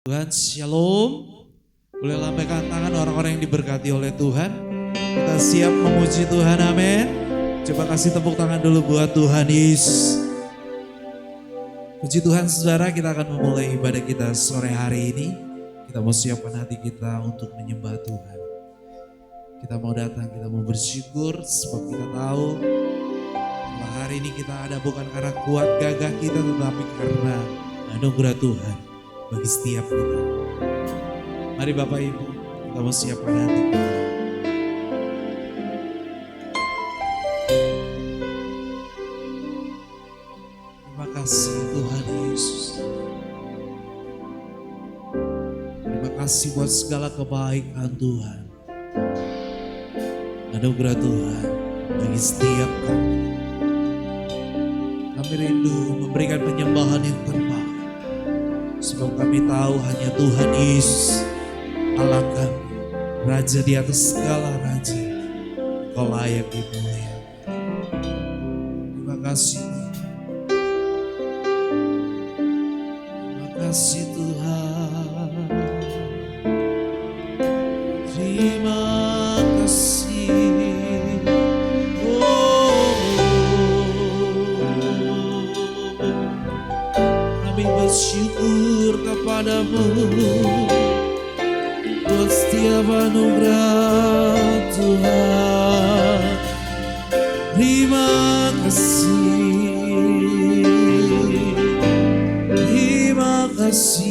Tuhan, shalom. Boleh lambaikan tangan orang-orang yang diberkati oleh Tuhan. Kita siap memuji Tuhan, amin. Coba kasih tepuk tangan dulu buat Tuhan Yesus. Puji Tuhan saudara, kita akan memulai ibadah kita sore hari ini. Kita mau siapkan hati kita untuk menyembah Tuhan. Kita mau datang, kita mau bersyukur sebab kita tahu bahwa hari ini kita ada bukan karena kuat gagah kita, tetapi karena anugerah Tuhan bagi setiap kita. Mari Bapak Ibu, kita mau siapkan hati kita. Terima kasih Tuhan Yesus. Terima kasih buat segala kebaikan Tuhan. Anugerah Tuhan bagi setiap kami. Kami rindu memberikan penyembahan yang terbaik. Sebab kami tahu hanya Tuhan Yesus Allah kami, Raja di atas segala raja. Engkau layak dimuliakan. Terima kasih Tuhan. Terima kasih Tuhan. Terima kasih. Kami bersyukur kepadamu buat setiap anugerah Tuhan. Terima kasih. Terima kasih.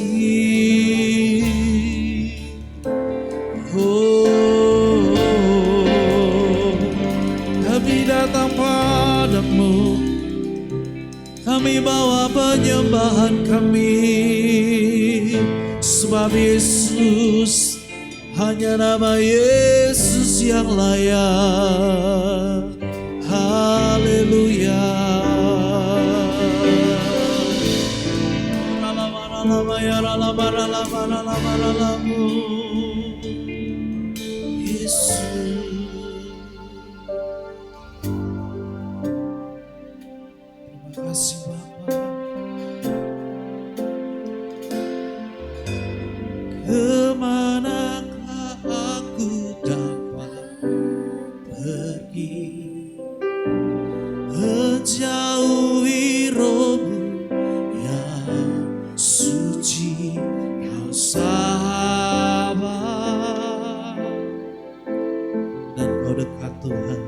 Oh, kami datang padamu. Kami bawa penyembahan kami, sebab Yesus, hanya nama Yesus yang layak. Haleluya. Yesus. Terima kasih Bapa. Kemanakah aku dapat pergi, menjauhi rohmu yang suci, kau sahabat, dan kau dekat Tuhan.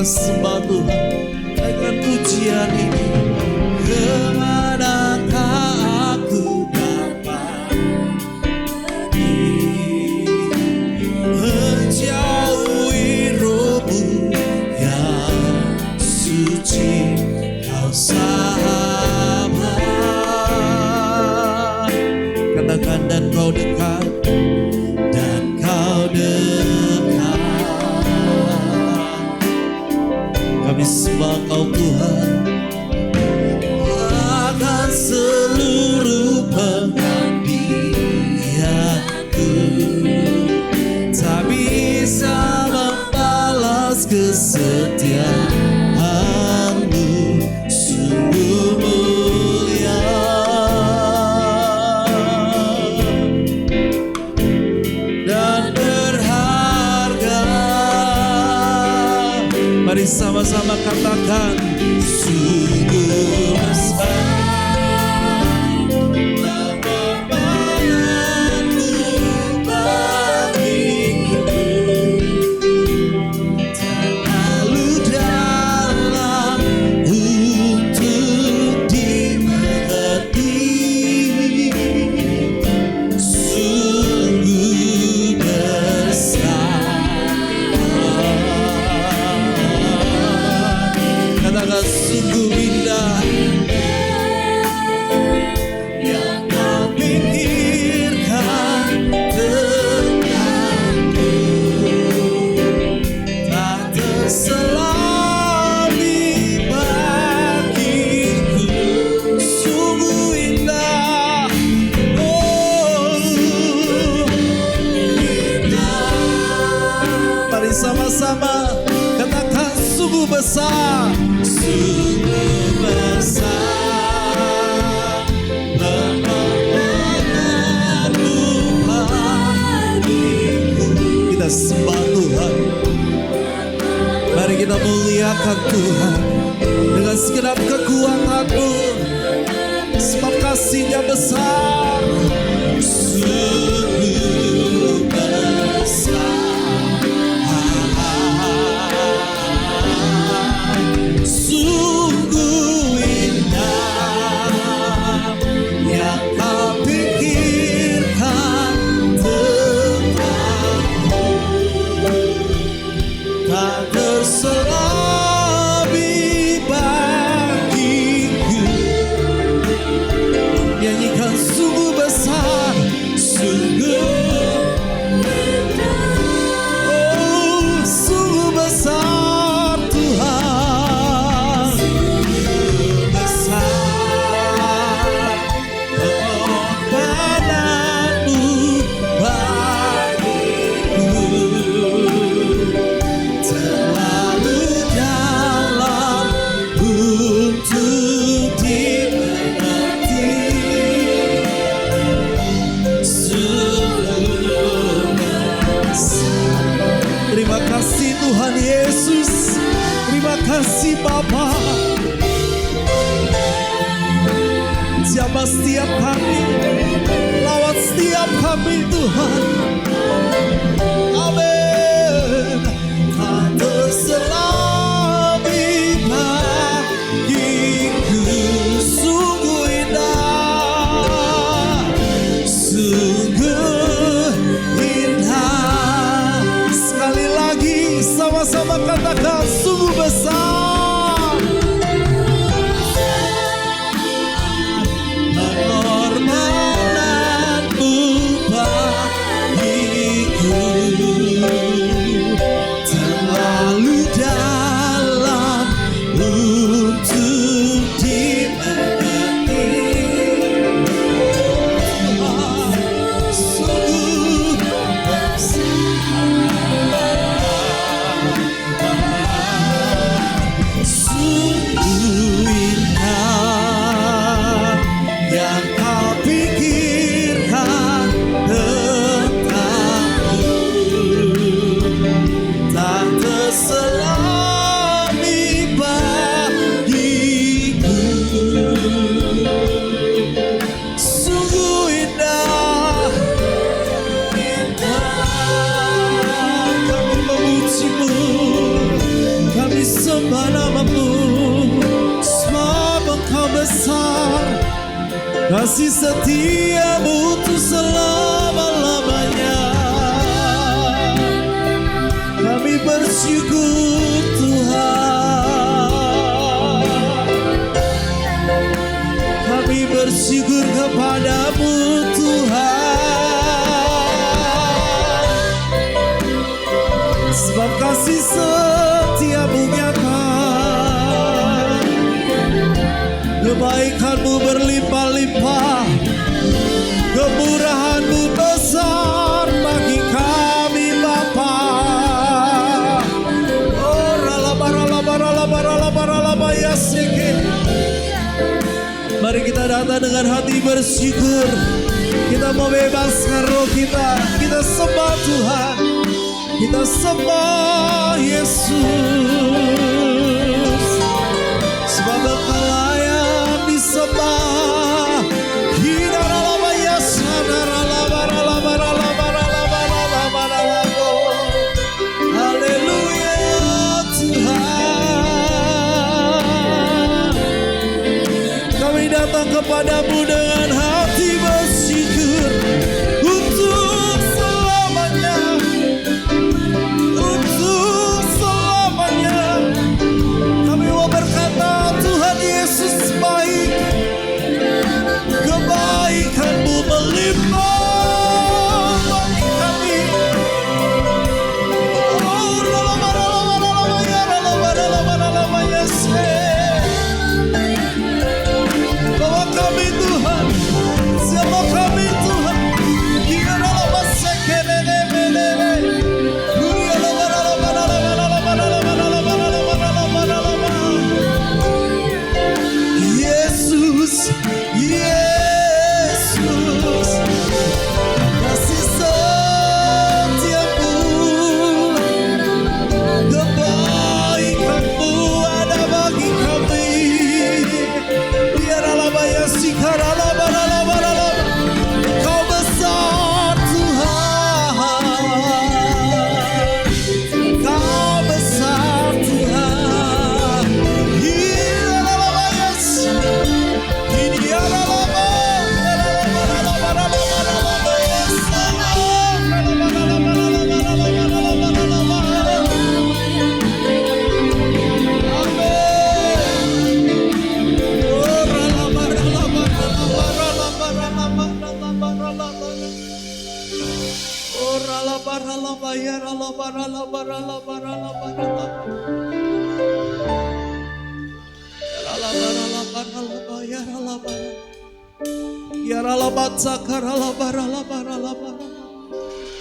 Sembah Tuhan, naikkan pujian ini. Kemanakah aku dapat pergi, menjauhi rohmu yang suci, kau sahabat. Katakan dan kau dekat, dan kau dekat. Kami sembah sama-sama katakan, sungguh besar pengorbananmu bagiku, terlalu dalam untuk dimengerti. Sungguh besar, katakan sungguh indah yang kau pikirkan tentangku, tak terselami bagiku. Sungguh indah, oh indah. Mari sama-sama katakan sungguh besar, sungguh besar pengorbananmu bagiku. Kita sembah Tuhan, mari kita muliakan Tuhan dengan segenap kekuatanmu, sebab kasih-Nya besar. Sungguh besar, sungguh indah yang kau pikirkan tentangku, tak terselami bagiku. Nyanyikan sungguh besar, sungguh, oh sungguh besar Tuhan, sungguh besar pengorbananmu bagiku, terlalu dalam untuk dimengerti. Sungguh besar. Terima kasih Tuhan Yesus, terima kasih Bapa. Siapa setiap kami, lawat setiap kami Tuhan. Amin. Tak terselami bagiku, sungguh indah, sungguh indah. Sekali lagi sama-sama katakan sungguh besar pengorbananmu bagiku, terlalu dalam untuk dimengerti. Sungguh besar, sungguh indah yang kau pikirkan tentangku, tak terselami bagiku. Sungguh indah, indah. Kami memuji-Mu, kami sembah nama-Mu, sebab Engkau besar. Kasih setia-Mu untuk selama-lamanya. Kami bersyukur Tuhan, kami bersyukur kepada-Mu Tuhan, sebab kasih setia-Mu nyata. Kebaikan-Mu berlimpah-limpah, kemurahan-Mu besar bagi kami Bapa. Oh ralaba ya sikit. Mari kita datang dengan hati bersyukur. Kita membebaskan roh kita. Kita sembah Tuhan, kita sembah Yesus. datang kepadamu dengan hati bersyukur untuk selamanya, untuk selamanya. Kami mau berkata Tuhan Yesus baik, kebaikan-Mu melimpah bagi kami. Bawa kami Tuhan, siapa kami Tuhan? Yesus, Yesus, kasih setiamu, kebaikan-Mu ada bagi kami. Biarlah bayar sikaralah baralah. Kau besar Tuhan, Kau besar Tuhan. Biarlah bayar ini adalah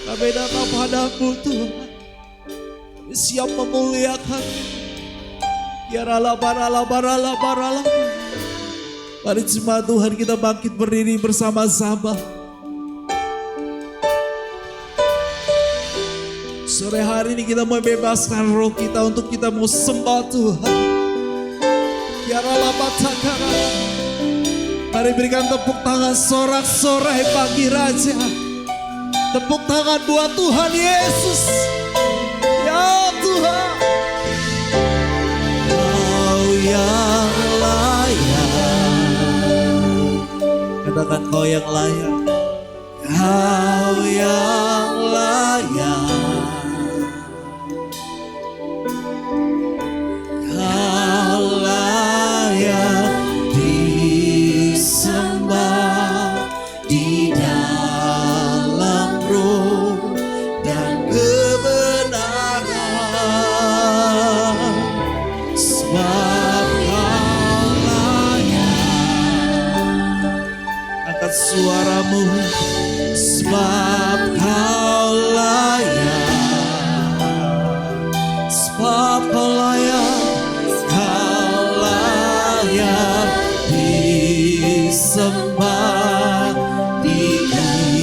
kami datang padamu Tuhan, kami siap memuliakan. Mari jemaat Tuhan kita bangkit berdiri bersama-sama. Sore hari ini kita mau bebaskan roh kita untuk kita mau sembah Tuhan. Mari berikan tepuk tangan sorak-sorai bagi Raja. Tepuk tangan buat Tuhan Yesus. Ya Tuhan, Kau yang layak. Katakan Kau yang layak. Kau yang layak. Kau layak disembah di dalam roh dan kebenaran, sebab Kau layak. Angkat suaramu, sebab Kau layak, sebab Kau layak, Kau layak disembah, ditinggikan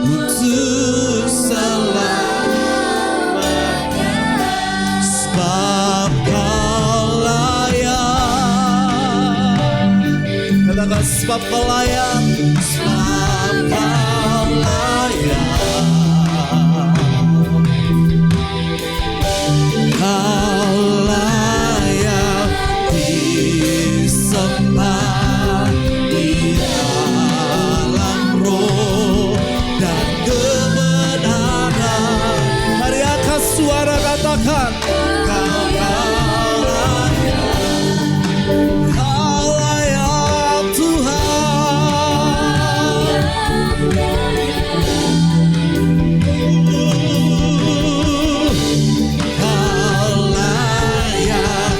untuk selamanya, sebab Kau layak. Katakan sebab Kau layak, sebab Kau layak. Kau layak disembah di dalam roh dan kebenaran. Mari angkat suara katakan, Kau layak, Kau layak Tuhan. Kau layak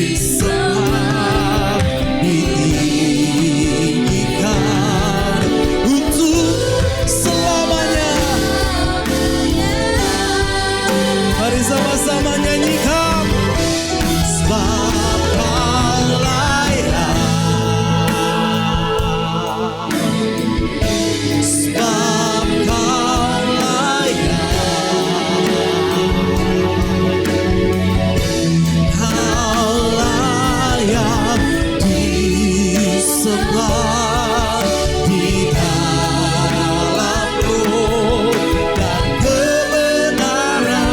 disembah, ditinggikan untuk selamanya. Mari sama-sama nyanyikan, sebab Kau layak, sebab Kau layak. Kau layak disembah di dalam roh dan kebenaran.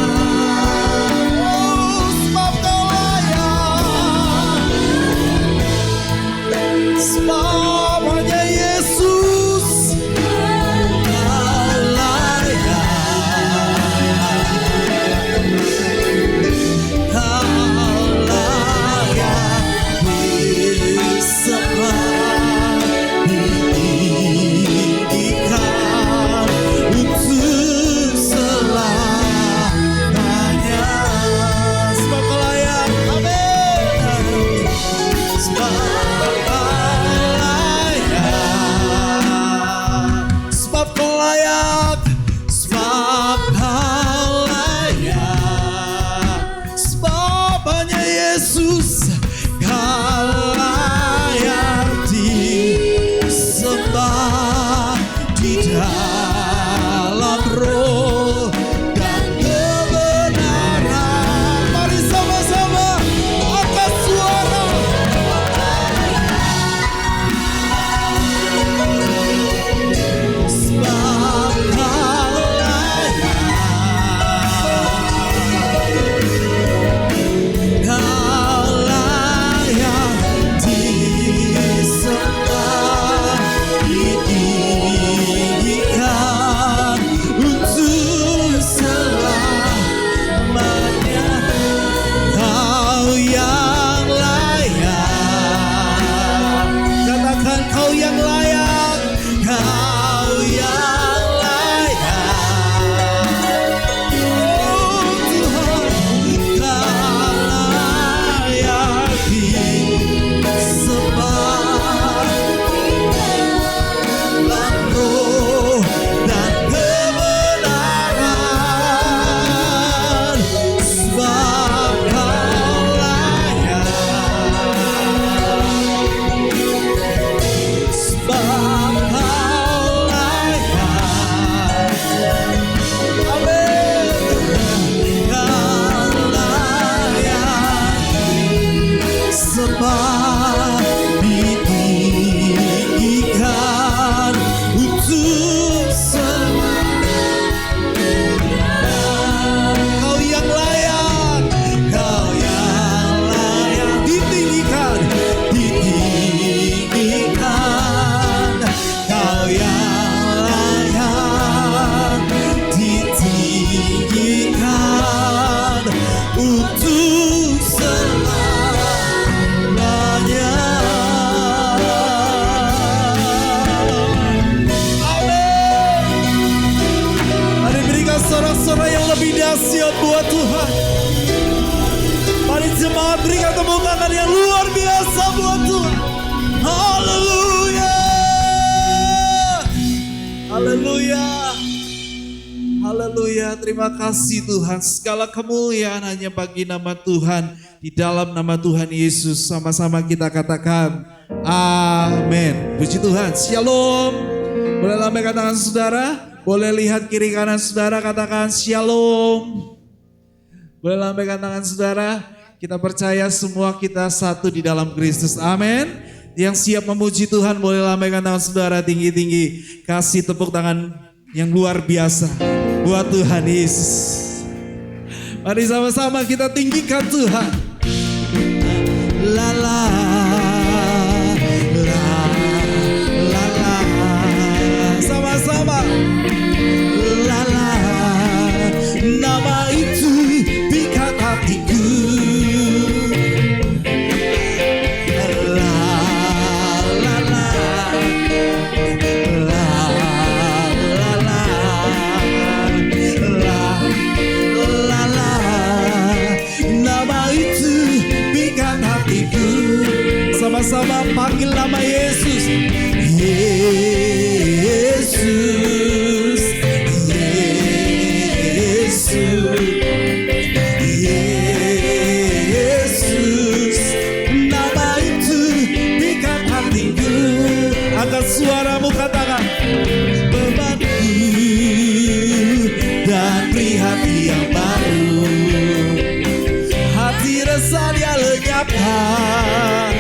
Oh, sebab Kau layak, Sebab hanya Yesus dahsyat buat Tuhan. Mari jemaat berikan tepuk tangan yang luar biasa buat Tuhan. Haleluya. Haleluya. Haleluya. Terima kasih Tuhan. Segala kemuliaan hanya bagi nama Tuhan. Di dalam nama Tuhan Yesus sama-sama kita katakan amin. Puji Tuhan. Shalom. Boleh lambaikan tangan saudara. Boleh lihat kiri kanan saudara, katakan shalom. Boleh lambaikan tangan saudara. Kita percaya semua kita satu di dalam Kristus. Amin. Yang siap memuji Tuhan boleh lambaikan tangan saudara tinggi-tinggi. Kasih tepuk tangan yang luar biasa buat Tuhan Yesus. Mari sama-sama kita tinggikan Tuhan. La la. Sama-sama. Nama itu pikat hatiku. La la la la la la la la. Nama itu pikat hatiku. Sama-sama panggil nama Yesus. Yesus. Yesus, nama itu pikat hatiku. Angkat suaramu katakan bebanku dan beri hati yang baru. Hati resah dia lenyapkan,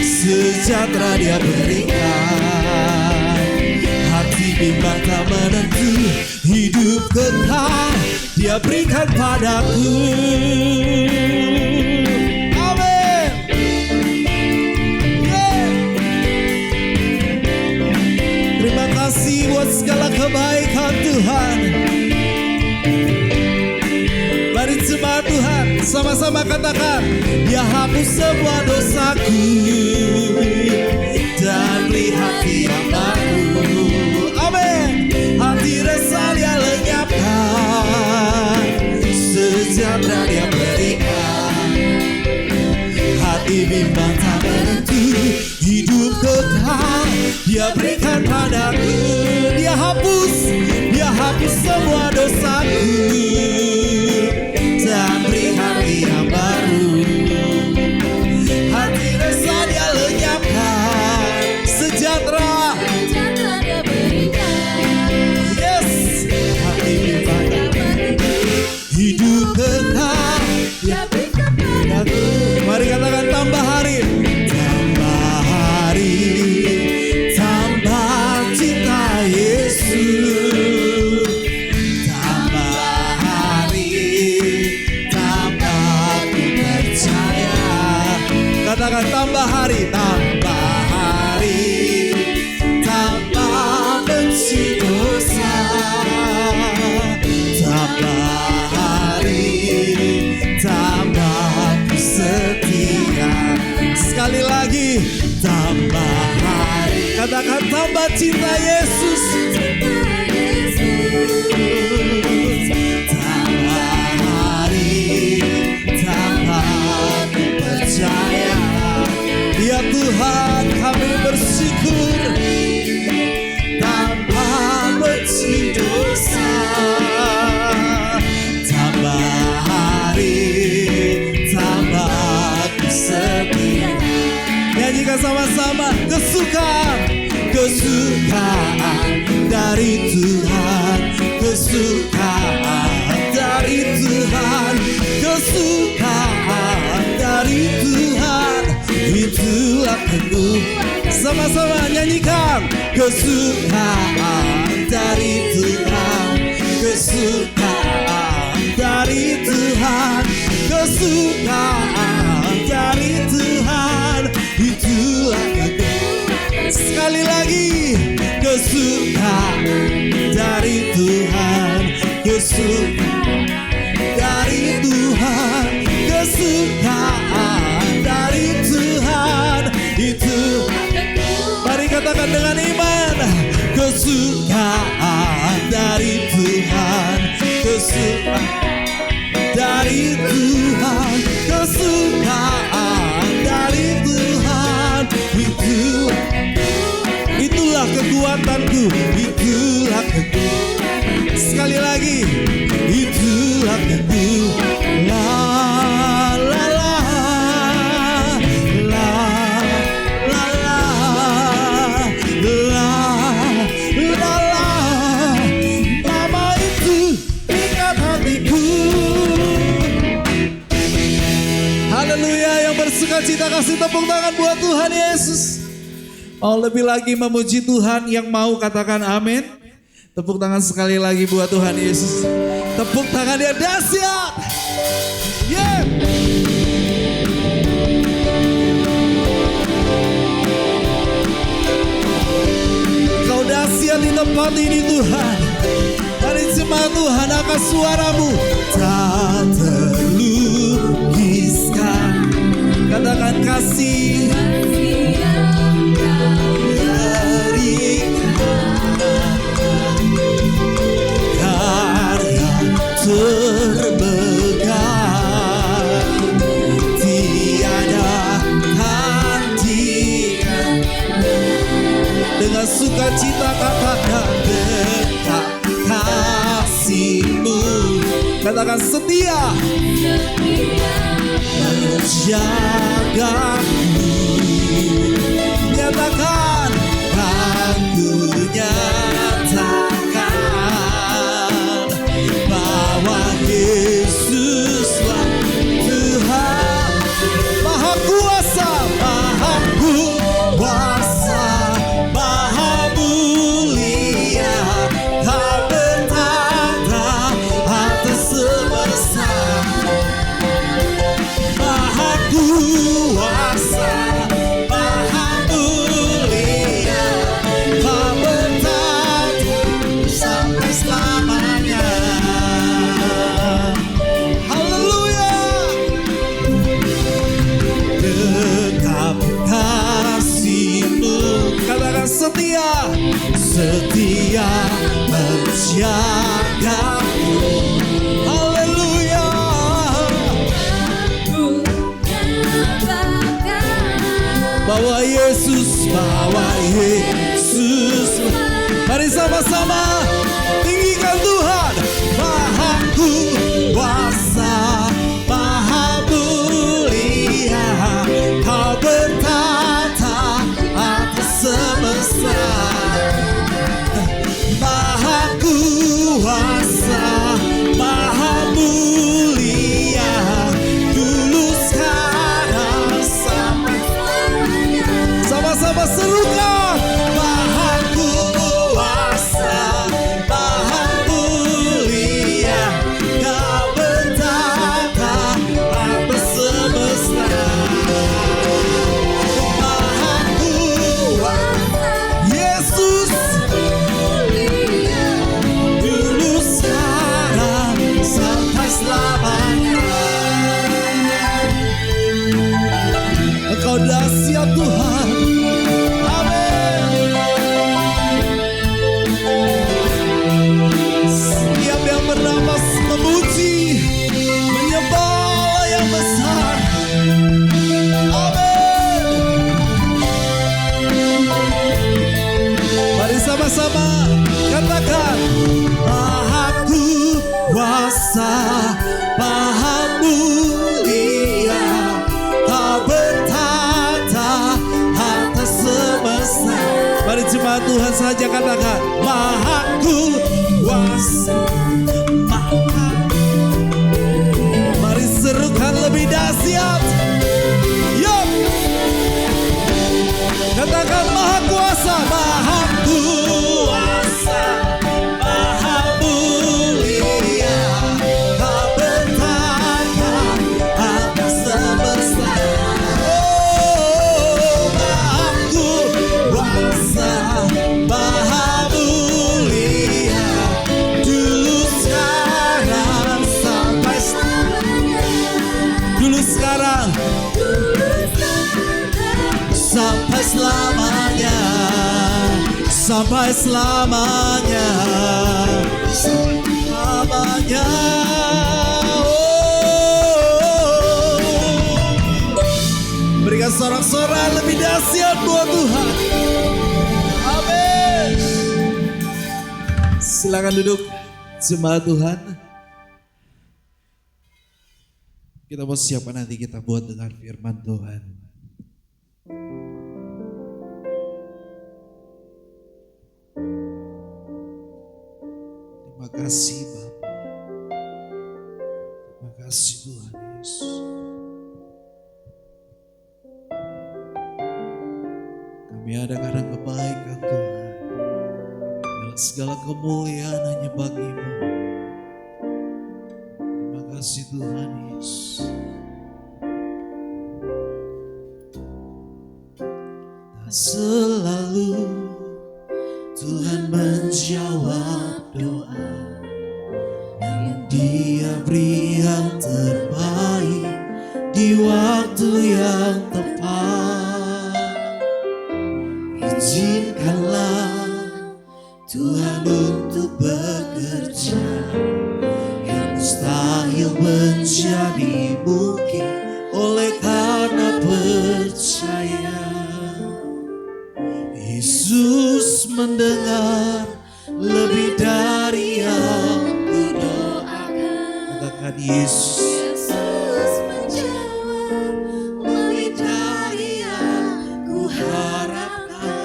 sejahtera dia berikan. Hati bimbang tak menentu, hidup kekal dia berikan padaku. Amin. Yeah. Tuhan. Mari jemaat Tuhan, sama-sama katakan, Dia hapus semua dosaku dan beri hati yang baru. Amin. Hati resah Dia lenyapkan, sejahtera Dia berikan. Hati bimbang tak menentu, hidup kekal Dia berikan padaku. Dia hapus semua dosaku dan beri hati yang baru. Hati resah Dia lenyapkan, sejahtera Dia berikan. Yes, hati bimbang tak menentu, hidup kekal Dia berikan padaku. Mari katakan, tambah hari, tambah hari, tambah cinta Yesus. Tambah hari, tambah ku percaya. Katakan, tambah hari, tambah benci dosa. Tambah hari, tambah ku setia. Sekali lagi, tambah hari. Katakan, tambah cinta Yesus. Tambah hari, tambah ku percaya. Ya Tuhan, kami bersyukur. Tambah benci dosa. Tambah hari, tambah ku setia. Nyanyikan sama-sama. Kesukaan dari Tuhan, kesukaan dari Tuhan, kesukaan dari Tuhan, itulah kekuatan. Sama-sama nyanyikan. Kesukaan dari Tuhan, kesukaan dari Tuhan, kesukaan dari Tuhan, itulah kekuatan. Sekali lagi, kesukaan dari Tuhan, kesukaan dari Tuhan, kesukaan dari Tuhan, itu. Mari katakan dengan iman. Kesukaan dari Tuhan, kesukaan dari Tuhan, kesukaan dari Tuhan, itulah kekuatanku, itulah kekuatan. Sekali lagi, itulah kekuatan. La la la la la la la la la. Nama itu ikat hatiku. Haleluya. Yang bersuka cita kasih tepuk tangan buat Tuhan Yesus. Oh, lebih lagi memuji Tuhan, yang mau katakan amin. Tepuk tangan sekali lagi buat Tuhan Yesus. Tepuk tangan yang dahsyat. Yeah. Kau dahsyat di tempat ini Tuhan. Mari jemaat Tuhan, angkat suaramu. Tak terlukiskan. Katakan kasih. Terbegang, tiada hentikan. Dengan sukacita katakan dekat kasih-Mu. Katakan setia menjagaku. Nyatakan, aku nyatakan bahwa Yesuslah Tuhan. Maha kuasa, maha kuasa, maha mulia, tak bertanda atas semesta. Maha kuasa, maha mulia, tak Katakan setia, setia menjagaku. Haleluya. Bawa Yesus, bawa Yesus. Mari sama-sama tinggikan Tuhan. Maha kuasa, maha mulia, Kau bertata atas semesta. Maha kuasa, maha mulia, dulu sekarang sampai sama-sama serukan. Maha kuasa, maha mulia, Kau bertata atas semesta. Maha kuasa, Yesus, dulu sekarang sampai selamanya. Engkau dahsyat Tuhan. Amin. Setiap yang bernapas memuji, menyembah Allah yang besar. Amin. Mari sama-sama katakan, Maha kuasa, maha mulia, Kau bertata atas semesta. Mari jemaat Tuhan saja katakan, Maha kuasa, maha. Mari serukan lebih dahsyat. Yuk, katakan maha kuasa, maha kuasa, maha mulia, Kau bertata atas semesta. Oh, maha kuasa, maha mulia, dulu sekarang sampai dulu sekarang sampai selamanya, sampai selamanya, selamanya. Berikan sorak-sorai lebih dahsyat buat Tuhan. Amin. Silakan duduk, jemaat Tuhan. Kita mau siapkan nanti kita buat dengan firman Tuhan. Terima kasih Bapa. Terima kasih Tuhan Yesus. Kami ada karena kebaikan Tuhan. Dalam segala kemuliaan hanya bagi-Mu. Terima kasih Tuhan Yesus. Tak selalu Tuhan menjawab doa, namun Dia beri yang terbaik di waktu yang tepat. Izinkanlah Tuhan untuk bekerja, yang mustahil menjadi mungkin oleh karena percaya. Yesus mendengar lebih dari yang kudoakan. Katakan Yesus menjawab lebih dari yang kuharapkan.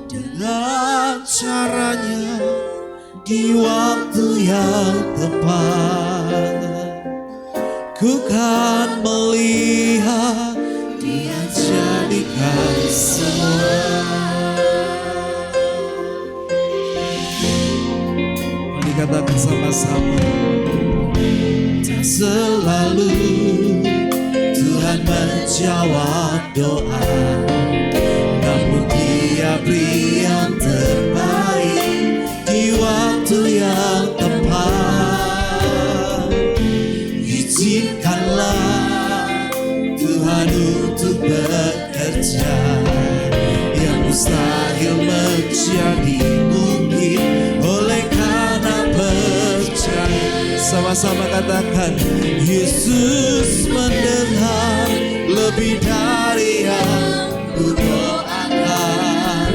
Dengan caranya di waktu yang tepat, ku kan melihat Dia jadikan semua. Mari katakan sama-sama. Tak selalu Tuhan menjawab doa, namun Dia beri yang terbaik di waktu yang tepat. Izinkanlah Tuhan untuk bekerja, yang mustahil menjadi mungkin oleh karena percaya. Sama-sama katakan, Yesus mendengar lebih dari yang kudoakan.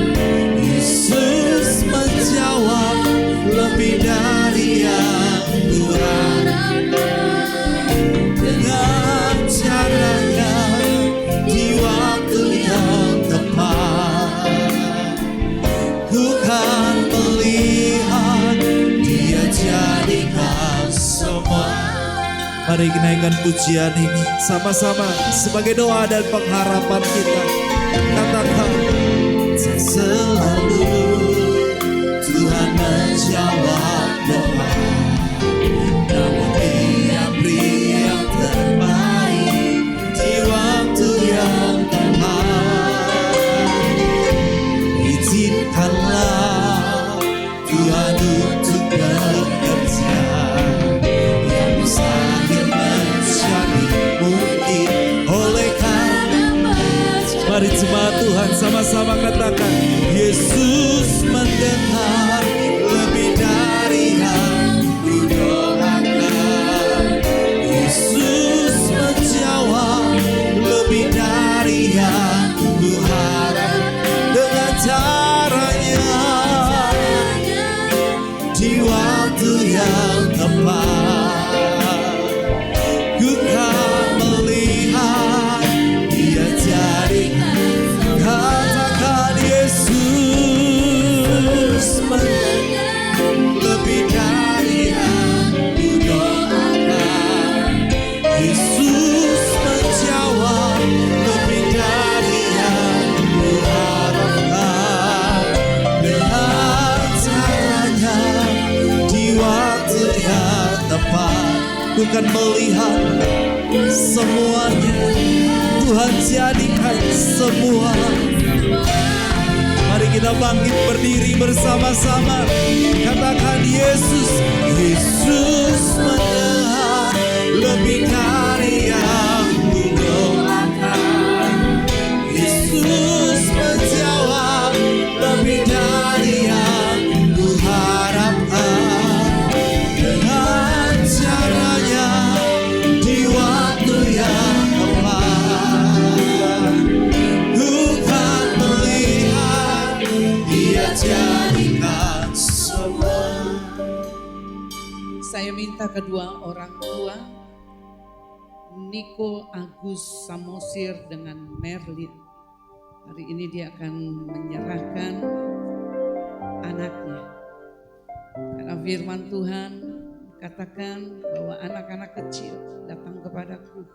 Yesus menjawab lebih dari yang kuharapkan. Dengan caranya di waktu yang tepat, ku kan melihat Dia jadikan semua. Mari naikkan pujian ini sama-sama sebagai doa dan pengharapan kita. Katakan, selalu Tuhan menjawab doa, namun Dia beri yang terbaik di waktu yang tepat. Izinkanlah Tuhan untuk bekerja yang mustahil menjadi mungkin oleh karena. Mari jemaat Tuhan sama-sama katakan, Yesus mendengar lebih dari yang kudoakan. Yesus menjawab lebih dari yang kuharap. Dengan caranya di waktu yang tepat, ku kan melihat Dia jadikan. Katakan, Yesus mendengar lebih dari yang kudoakan. Yesus menjawab lebih dari yang kuharapkan. Dengan caranya di waktu yang tepat, ku kan melihat semuanya. Tuhan jadikan semua. Mari kita bangkit berdiri bersama-sama. Katakan, Yesus, Yesus mendengar lebih dari yang kudoakan. Yesus menjawab lebih dari yang kuharapkan. Dengan caranya di waktu yang tepat, ku kan melihat Dia jadikan semua. Saya minta kedua orang tua, Niko Agus Samosir dengan Merlin. Hari ini dia akan menyerahkan anaknya. Karena firman Tuhan katakan bahwa anak-anak kecil datang kepadaku.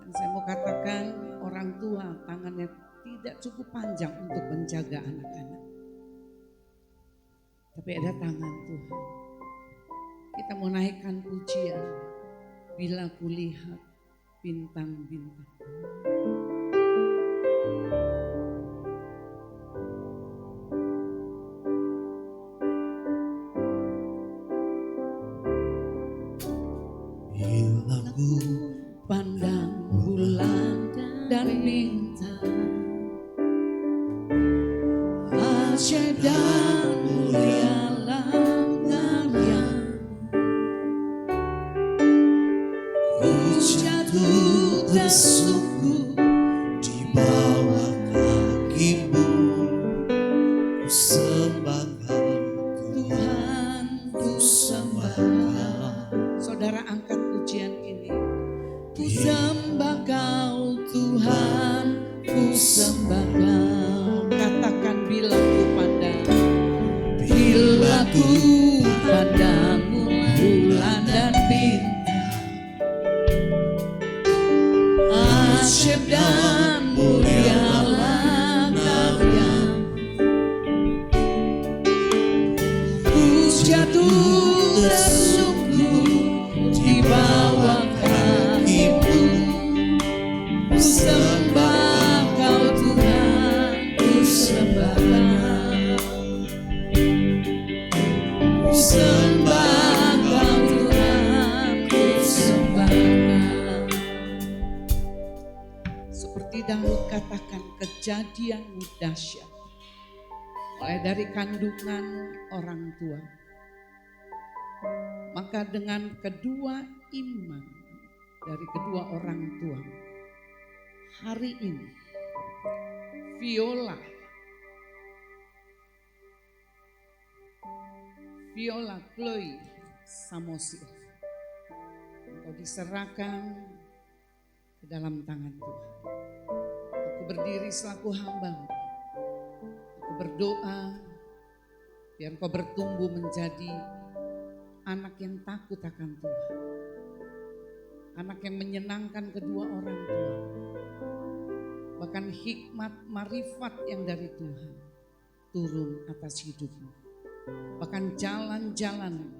Dan saya mau katakan, orang tua tangannya tidak cukup panjang untuk menjaga anak-anak. Tapi ada tangan Tuhan. Kita mau naikkan pujian, bila kulihat bintang-bintang. Bila ku Pandang bulan dan bintang, ajaib dan mulia langitnya, ku jatuh tersungkur di bawah kakimu, ku sembahkan Tuhan ku sembah. Saudara angkat pujian ini. Ku sembah Kau Tuhan, ku sembah Kau. Katakan bila ku pandang, bila kejadian dahsyat. Mulai dari kandungan orang tua. Maka dengan kedua iman dari kedua orang tua, hari ini Viola Chloe Samosir, engkau diserahkan ke dalam tangan Tuhan. Aku berdiri selaku hamba. Aku berdoa biar engkau bertumbuh menjadi anak yang takut akan Tuhan. Anak yang menyenangkan kedua orang tua. Bahkan hikmat marifat yang dari Tuhan turun atas hidupmu. Bahkan jalan-jalan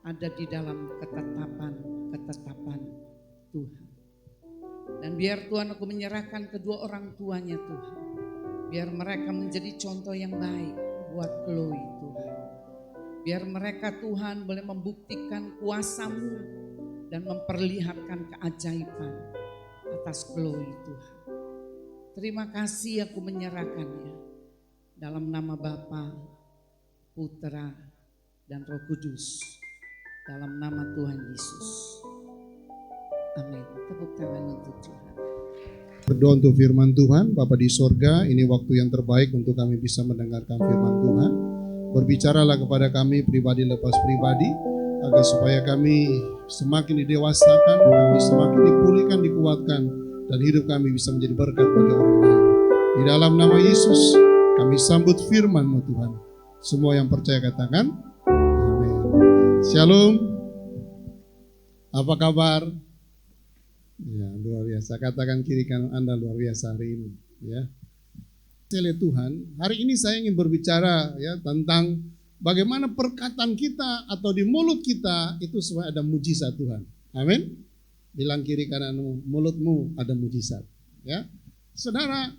ada di dalam ketetapan Tuhan. Dan biar Tuhan, aku menyerahkan kedua orang tuanya Tuhan. Biar mereka menjadi contoh yang baik buat Chloe Tuhan. Biar mereka Tuhan boleh membuktikan kuasa-Mu dan memperlihatkan keajaiban atas Chloe Tuhan. Terima kasih aku menyerahkannya dalam nama Bapa, Putra, dan Roh Kudus. Dalam nama Tuhan Yesus. Amin. Tepuk tangan untuk Tuhan. Berdoa untuk firman Tuhan. Bapa di sorga, ini waktu yang terbaik untuk kami bisa mendengarkan firman Tuhan. Berbicaralah kepada kami pribadi lepas pribadi, agar supaya kami semakin didewasakan, kami semakin dipulihkan, dikuatkan, dan hidup kami bisa menjadi berkat bagi orang lain. Di dalam nama Yesus, kami sambut firman-Mu Tuhan. Semua yang percaya katakan, amin. Shalom. Apa kabar? Ya, luar biasa. Katakan kiri kanan Anda luar biasa hari ini. Ya. Saya lihat Tuhan, hari ini saya ingin berbicara ya tentang bagaimana perkataan kita atau di mulut kita itu semua ada mujizat Tuhan. Amin. Bilang kiri kananmu, mulutmu ada mujizat. Ya, saudara,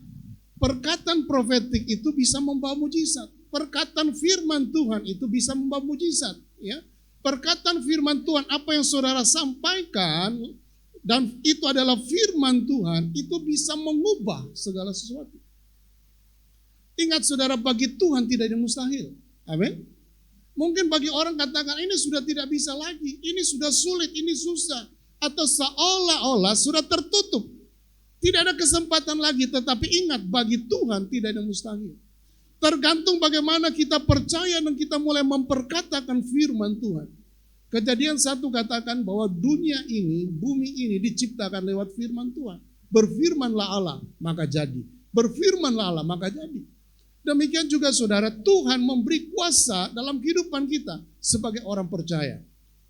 perkataan profetik itu bisa membawa mujizat. Perkataan firman Tuhan itu bisa membawa mujizat. Ya, perkataan firman Tuhan apa yang saudara sampaikan dan itu adalah firman Tuhan itu bisa mengubah segala sesuatu. Ingat saudara, bagi Tuhan tidak ada mustahil. Amin. Mungkin bagi orang katakan ini sudah tidak bisa lagi, ini sudah sulit, ini susah, atau seolah-olah sudah tertutup. Tidak ada kesempatan lagi, tetapi ingat bagi Tuhan tidak ada mustahil. Tergantung bagaimana kita percaya dan kita mulai memperkatakan firman Tuhan. Kejadian 1 katakan bahwa dunia ini, bumi ini diciptakan lewat firman Tuhan. Berfirmanlah Allah, maka jadi. Berfirmanlah Allah, maka jadi. Demikian juga saudara, Tuhan memberi kuasa dalam kehidupan kita sebagai orang percaya,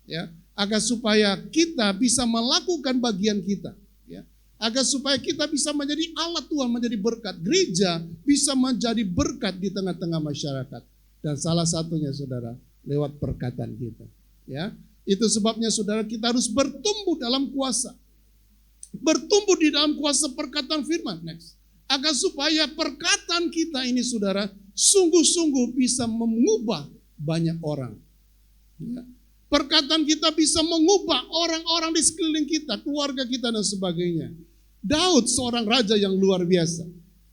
ya, agar supaya kita bisa melakukan bagian kita, ya, agar supaya kita bisa menjadi alat Tuhan, menjadi berkat. Gereja bisa menjadi berkat di tengah-tengah masyarakat, dan salah satunya saudara lewat perkataan kita, ya. Itu sebabnya saudara kita harus bertumbuh dalam kuasa, bertumbuh di dalam kuasa perkataan firman. Next. Agar supaya perkataan kita ini saudara sungguh-sungguh bisa mengubah banyak orang. Ya. Perkataan kita bisa mengubah orang-orang di sekeliling kita, keluarga kita dan sebagainya. Daud seorang raja yang luar biasa.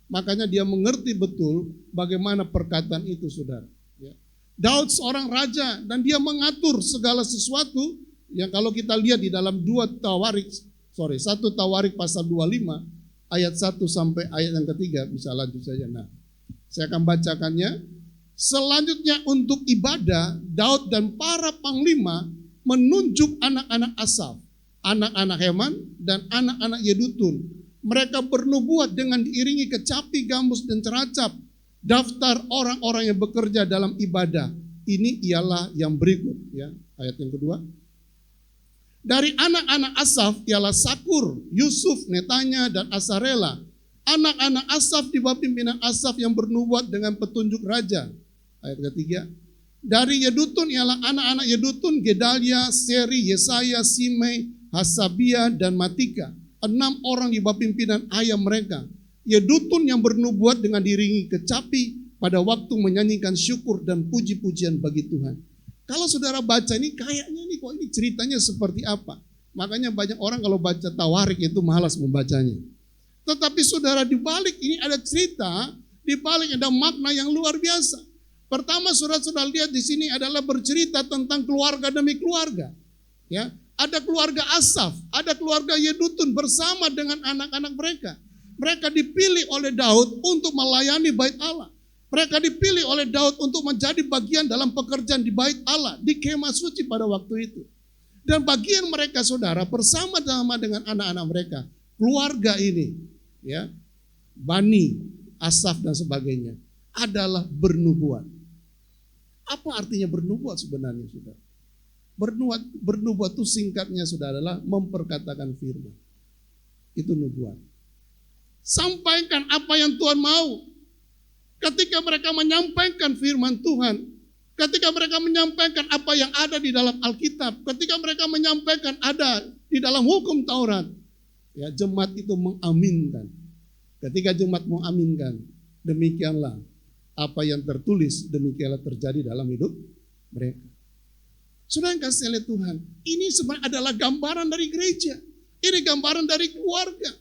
Makanya dia mengerti betul bagaimana perkataan itu saudara. Ya. Daud seorang raja dan dia mengatur segala sesuatu yang kalau kita lihat di dalam 1 Tawarik pasal 25. Ayat 1 sampai ayat yang ketiga, bisa lanjut saja. Nah, saya akan bacakannya. Selanjutnya untuk ibadah, Daud dan para panglima menunjuk anak-anak Asaf, anak-anak Heman dan anak-anak Yedutun. Mereka bernubuat dengan diiringi kecapi, gambus dan ceracap. Daftar orang-orang yang bekerja dalam ibadah. Ini ialah yang berikut, ya. Ayat yang kedua. Dari anak-anak Asaf ialah Sakur, Yusuf, Netanya, dan Asarela. Anak-anak Asaf di bawah pimpinan Asaf yang bernubuat dengan petunjuk raja. Ayat ketiga. Dari Yedutun ialah anak-anak Yedutun, Gedalia, Seri, Yesaya, Simei, Hasabia, dan Matika. 6 orang di bawah pimpinan ayah mereka. Yedutun yang bernubuat dengan diiringi kecapi pada waktu menyanyikan syukur dan puji-pujian bagi Tuhan. Kalau saudara baca ini kayaknya nih kok ini ceritanya seperti apa. Makanya banyak orang kalau baca Tawarik itu malas membacanya. Tetapi saudara, di balik ini ada cerita, di balik ada makna yang luar biasa. Pertama, saudara lihat di sini adalah bercerita tentang keluarga demi keluarga. Ya, ada keluarga Asaf, ada keluarga Yedutun bersama dengan anak-anak mereka. Mereka dipilih oleh Daud untuk melayani bait Allah. Mereka dipilih oleh Daud untuk menjadi bagian dalam pekerjaan di bait Allah, di kemah suci pada waktu itu. Dan bagian mereka, saudara, bersama-sama dengan anak-anak mereka, keluarga ini, ya, Bani, Asaf dan sebagainya, adalah bernubuat. Apa artinya bernubuat sebenarnya, saudara? Bernubuat itu singkatnya, saudara, adalah memperkatakan firman. Itu nubuat. Sampaikan apa yang Tuhan mau. Ketika mereka menyampaikan firman Tuhan, ketika mereka menyampaikan apa yang ada di dalam Alkitab, ketika mereka menyampaikan ada di dalam hukum Taurat, ya, jemaat itu mengaminkan. Ketika jemaat mengaminkan, demikianlah apa yang tertulis, demikianlah terjadi dalam hidup mereka. Saudara yang kasih oleh Tuhan, ini sebenarnya adalah gambaran dari gereja. Ini gambaran dari keluarga.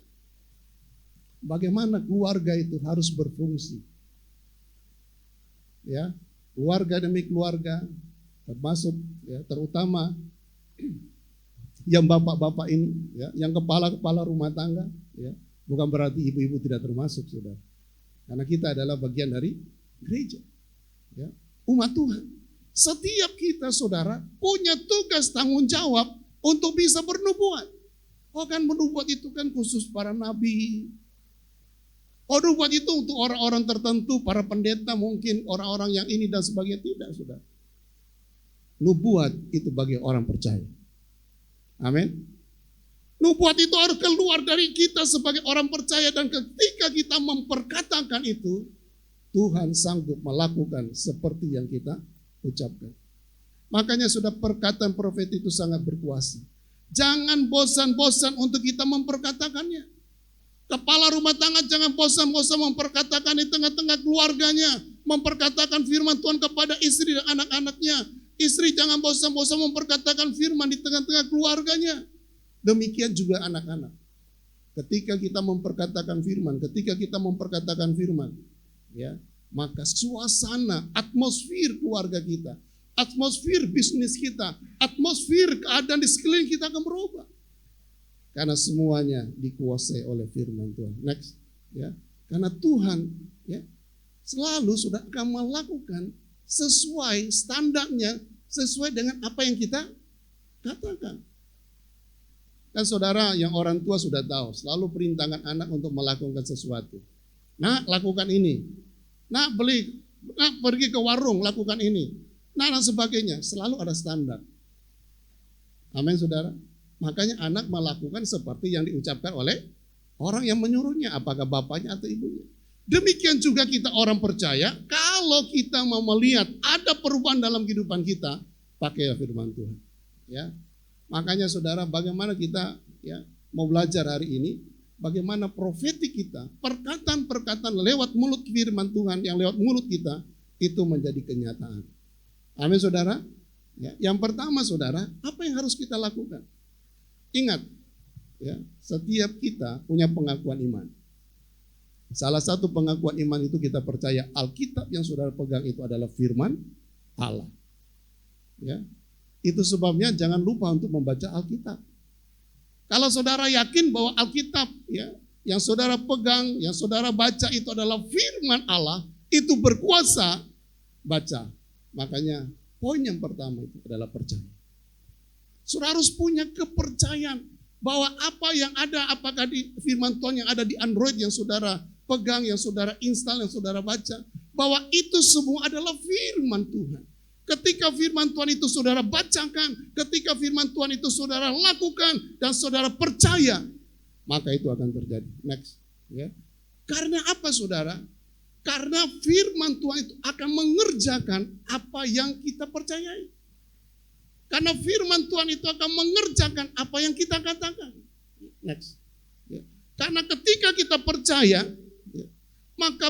Bagaimana keluarga itu harus berfungsi. Ya, keluarga demi keluarga, termasuk, ya, terutama yang bapak-bapak ini, ya, yang kepala-kepala rumah tangga, ya, bukan berarti ibu-ibu tidak termasuk, saudara. Karena kita adalah bagian dari gereja, ya, umat Tuhan. Setiap kita, saudara, punya tugas tanggung jawab untuk bisa bernubuat. Oh, kan bernubuat itu kan khusus para nabi. Oh, nubuat itu untuk orang-orang tertentu, para pendeta mungkin, orang-orang yang ini dan sebagainya. Tidak, saudara. Nubuat itu bagi orang percaya. Amin. Nubuat itu harus keluar dari kita sebagai orang percaya, dan ketika kita memperkatakan itu, Tuhan sanggup melakukan seperti yang kita ucapkan. Makanya sudah perkataan profeti itu sangat berkuasa. Jangan bosan-bosan untuk kita memperkatakannya. Kepala rumah tangga jangan bosan-bosan memperkatakan di tengah-tengah keluarganya, memperkatakan firman Tuhan kepada istri dan anak-anaknya. Istri jangan bosan-bosan memperkatakan firman di tengah-tengah keluarganya. Demikian juga anak-anak. Ketika kita memperkatakan firman, ya, maka suasana, atmosfer keluarga kita, atmosfer bisnis kita, atmosfer keadaan di sekeliling kita akan berubah. Karena semuanya dikuasai oleh firman Tuhan. Next, ya. Karena Tuhan, ya, selalu sudah akan melakukan sesuai standarnya, sesuai dengan apa yang kita katakan. Dan saudara, yang orang tua sudah tahu, selalu perintahkan anak untuk melakukan sesuatu. Nah, lakukan ini. Nah, pergi ke warung, lakukan ini. Nah, dan sebagainya. Selalu ada standar. Amin, saudara. Makanya anak melakukan seperti yang diucapkan oleh orang yang menyuruhnya, apakah bapaknya atau ibunya. Demikian juga kita orang percaya, kalau kita mau melihat ada perubahan dalam kehidupan kita, pakai firman Tuhan. Ya, makanya saudara, bagaimana kita, ya, mau belajar hari ini, bagaimana profetik kita, perkataan-perkataan lewat mulut firman Tuhan yang lewat mulut kita itu menjadi kenyataan. Amin, saudara. Ya, yang pertama, saudara, apa yang harus kita lakukan? Ingat, ya, setiap kita punya pengakuan iman. Salah satu pengakuan iman itu kita percaya Alkitab yang saudara pegang itu adalah firman Allah. Ya, itu sebabnya jangan lupa untuk membaca Alkitab. Kalau saudara yakin bahwa Alkitab, ya, yang saudara pegang, yang saudara baca itu adalah firman Allah, itu berkuasa, baca. Makanya poin yang pertama itu adalah percaya. Saudara harus punya kepercayaan bahwa apa yang ada, apakah di firman Tuhan yang ada di Android yang saudara pegang, yang saudara install, yang saudara baca, bahwa itu semua adalah firman Tuhan. Ketika firman Tuhan itu saudara bacakan, ketika firman Tuhan itu saudara lakukan, dan saudara percaya, maka itu akan terjadi. Next, ya. Karena apa, saudara? Karena firman Tuhan itu akan mengerjakan apa yang kita percayai. Karena firman Tuhan itu akan mengerjakan apa yang kita katakan. Next. Ya. Karena ketika kita percaya, ya, maka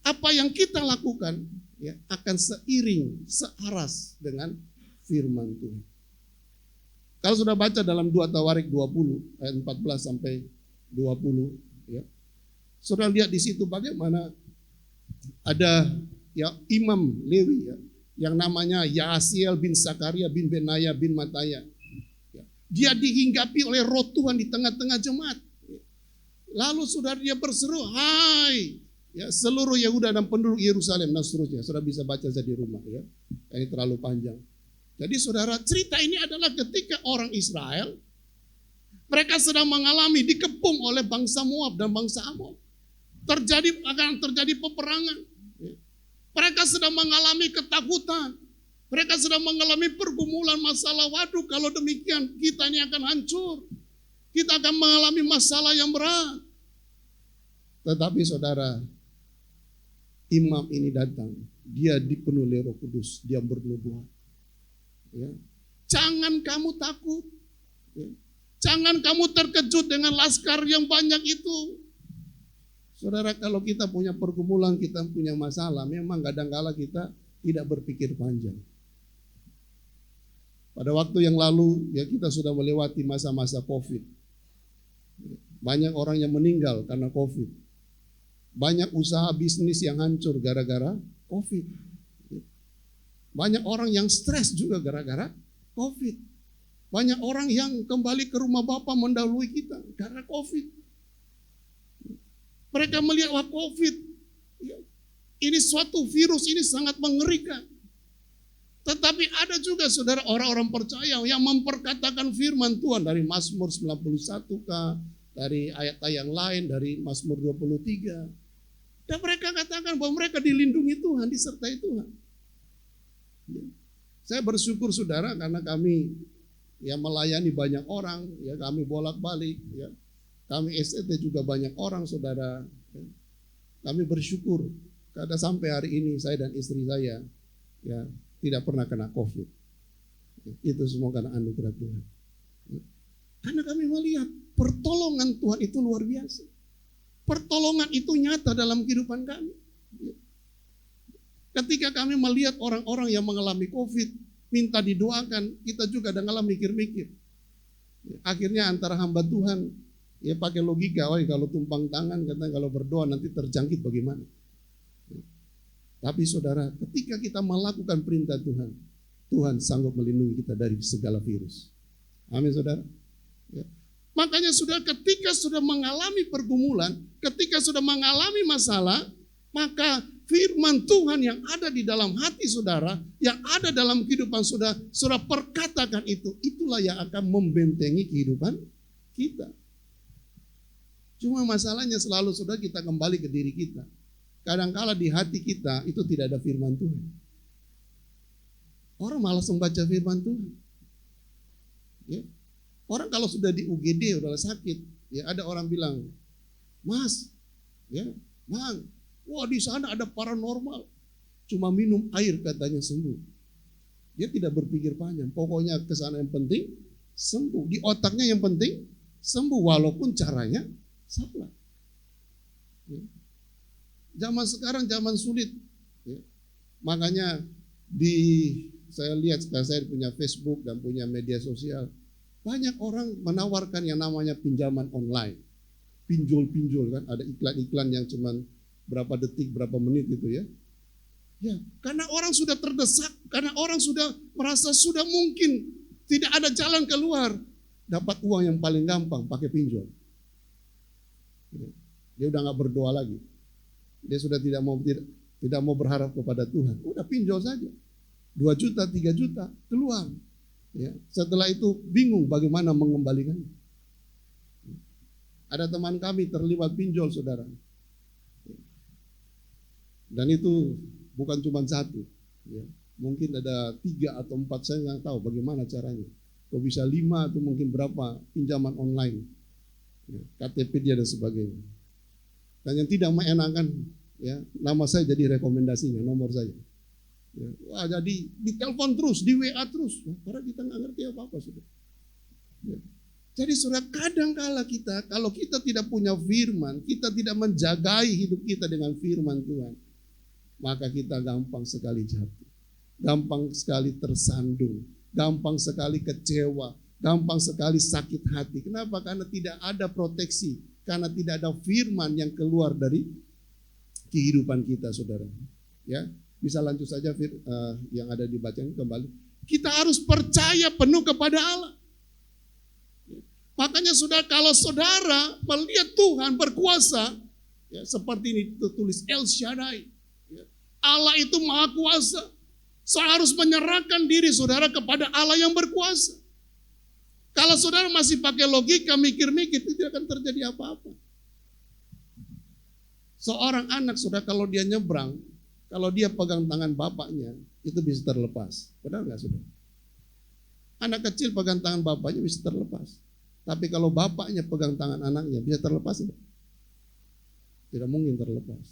apa yang kita lakukan, ya, akan seiring, searas dengan firman Tuhan. Kalau sudah baca dalam 2 Tawarik 20 ayat 14 sampai 20, ya, Saudara lihat di situ bagaimana ada ya Imam Lewi ya, yang namanya Yaasiel bin Zakaria bin Benaya bin Mataya. Ya, dia dihinggapi oleh roh Tuhan di tengah-tengah jemaat. Lalu saudara dia berseru, hai ya, seluruh Yehuda dan penduduk Yerusalem dan seterusnya. Saudara bisa baca saja di rumah ya. Ini terlalu panjang. Jadi saudara, cerita ini adalah ketika orang Israel mereka sedang mengalami dikepung oleh bangsa Moab dan bangsa Amon. Akan terjadi peperangan. Mereka sedang mengalami ketakutan. Mereka sedang mengalami pergumulan masalah. Waduh, kalau demikian kita ini akan hancur. Kita akan mengalami masalah yang berat. Tetapi saudara, imam ini datang. Dia dipenuhi oleh Roh Kudus. Dia bernubuat. Ya. Jangan kamu takut. Ya. Jangan kamu terkejut dengan laskar yang banyak itu. Saudara, kalau kita punya pergumulan, kita punya masalah, memang kadang-kala kita tidak berpikir panjang. Pada waktu yang lalu, ya kita sudah melewati masa-masa COVID. Banyak orang yang meninggal karena COVID. Banyak usaha bisnis yang hancur gara-gara COVID. Banyak orang yang stres juga gara-gara COVID. Banyak orang yang kembali ke rumah Bapa mendahului kita karena COVID. Mereka melihat wah COVID, ini suatu virus, ini sangat mengerikan. Tetapi ada juga saudara orang-orang percaya yang memperkatakan firman Tuhan dari Mazmur 91 dari ayat-ayat yang lain, dari Mazmur 23. Dan mereka katakan bahwa mereka dilindungi Tuhan, disertai Tuhan. Saya bersyukur saudara karena kami ya melayani banyak orang, ya kami bolak-balik, ya kami SET juga banyak orang saudara. Ya. Kami bersyukur karena sampai hari ini saya dan istri saya ya tidak pernah kena COVID. Ya, itu semua karena anugerah Tuhan. Ya. Karena kami melihat pertolongan Tuhan itu luar biasa. Pertolongan itu nyata dalam kehidupan kami. Ya. Ketika kami melihat orang-orang yang mengalami COVID, minta didoakan, kita juga kadang-kadang mikir-mikir. Akhirnya antara hamba Tuhan, ya pakai logika, kalau tumpang tangan, katanya kalau berdoa nanti terjangkit bagaimana. Tapi saudara, ketika kita melakukan perintah Tuhan, Tuhan sanggup melindungi kita dari segala virus. Amin saudara. Ya. Makanya saudara, ketika sudah mengalami pergumulan, ketika sudah mengalami masalah, maka firman Tuhan yang ada di dalam hati saudara, yang ada dalam kehidupan saudara, saudara perkatakan itu, itulah yang akan membentengi kehidupan kita. Cuma masalahnya selalu saudara kita kembali ke diri kita. Kadangkala di hati kita itu tidak ada firman Tuhan. Orang malas membaca firman Tuhan. Ya. Orang kalau sudah di UGD udah sakit, ya ada orang bilang, Mas, ya, Bang, wah di sana ada paranormal. Cuma minum air katanya sembuh. Dia tidak berpikir panjang. Pokoknya ke sana yang penting sembuh. Di otaknya yang penting sembuh walaupun caranya salah. Ya. Zaman sekarang zaman sulit. Ya. Makanya saya lihat saya punya Facebook dan punya media sosial. Banyak orang menawarkan yang namanya pinjaman online. Pinjol-pinjol kan, ada iklan-iklan yang cuman berapa detik, berapa menit gitu ya. Ya, karena orang sudah terdesak, karena orang sudah merasa sudah mungkin tidak ada jalan keluar, dapat uang yang paling gampang pakai pinjol. Dia udah nggak berdoa lagi. Dia sudah tidak mau berharap kepada Tuhan. Udah pinjol saja. 2 juta, 3 juta keluar. Ya, setelah itu bingung bagaimana mengembalikannya. Ada teman kami terlibat pinjol saudara. Dan itu bukan cuma satu, ya. Mungkin ada 3 atau 4, saya nggak tahu bagaimana caranya. Kok bisa 5 atau mungkin berapa pinjaman online, ya, KTP dia dan sebagainya. Dan yang tidak mengenakan, ya, nama saya jadi rekomendasinya, nomor saya. Ya, wah jadi ditelepon terus, di WA terus, ya, karena kita nggak ngerti apa-apa sudah. Ya. Jadi saudara, kadang-kala kita, kalau kita tidak punya firman, kita tidak menjagai hidup kita dengan firman Tuhan, maka kita gampang sekali jatuh, gampang sekali tersandung, gampang sekali kecewa, gampang sekali sakit hati. Kenapa? Karena tidak ada proteksi, karena tidak ada firman yang keluar dari kehidupan kita, saudara. Ya, bisa lanjut saja yang ada dibacanya kembali. Kita harus percaya penuh kepada Allah. Makanya saudara, kalau saudara melihat Tuhan berkuasa, ya, seperti ini tertulis El Shaddai, ya, Allah itu maha kuasa. Saudara harus menyerahkan diri saudara kepada Allah yang berkuasa. Kalau saudara masih pakai logika, mikir-mikir, itu tidak akan terjadi apa-apa. Seorang anak saudara kalau dia nyebrang, kalau dia pegang tangan bapaknya, itu bisa terlepas. Benar nggak saudara? Anak kecil pegang tangan bapaknya bisa terlepas. Tapi kalau bapaknya pegang tangan anaknya, bisa terlepas tidak? Tidak mungkin terlepas.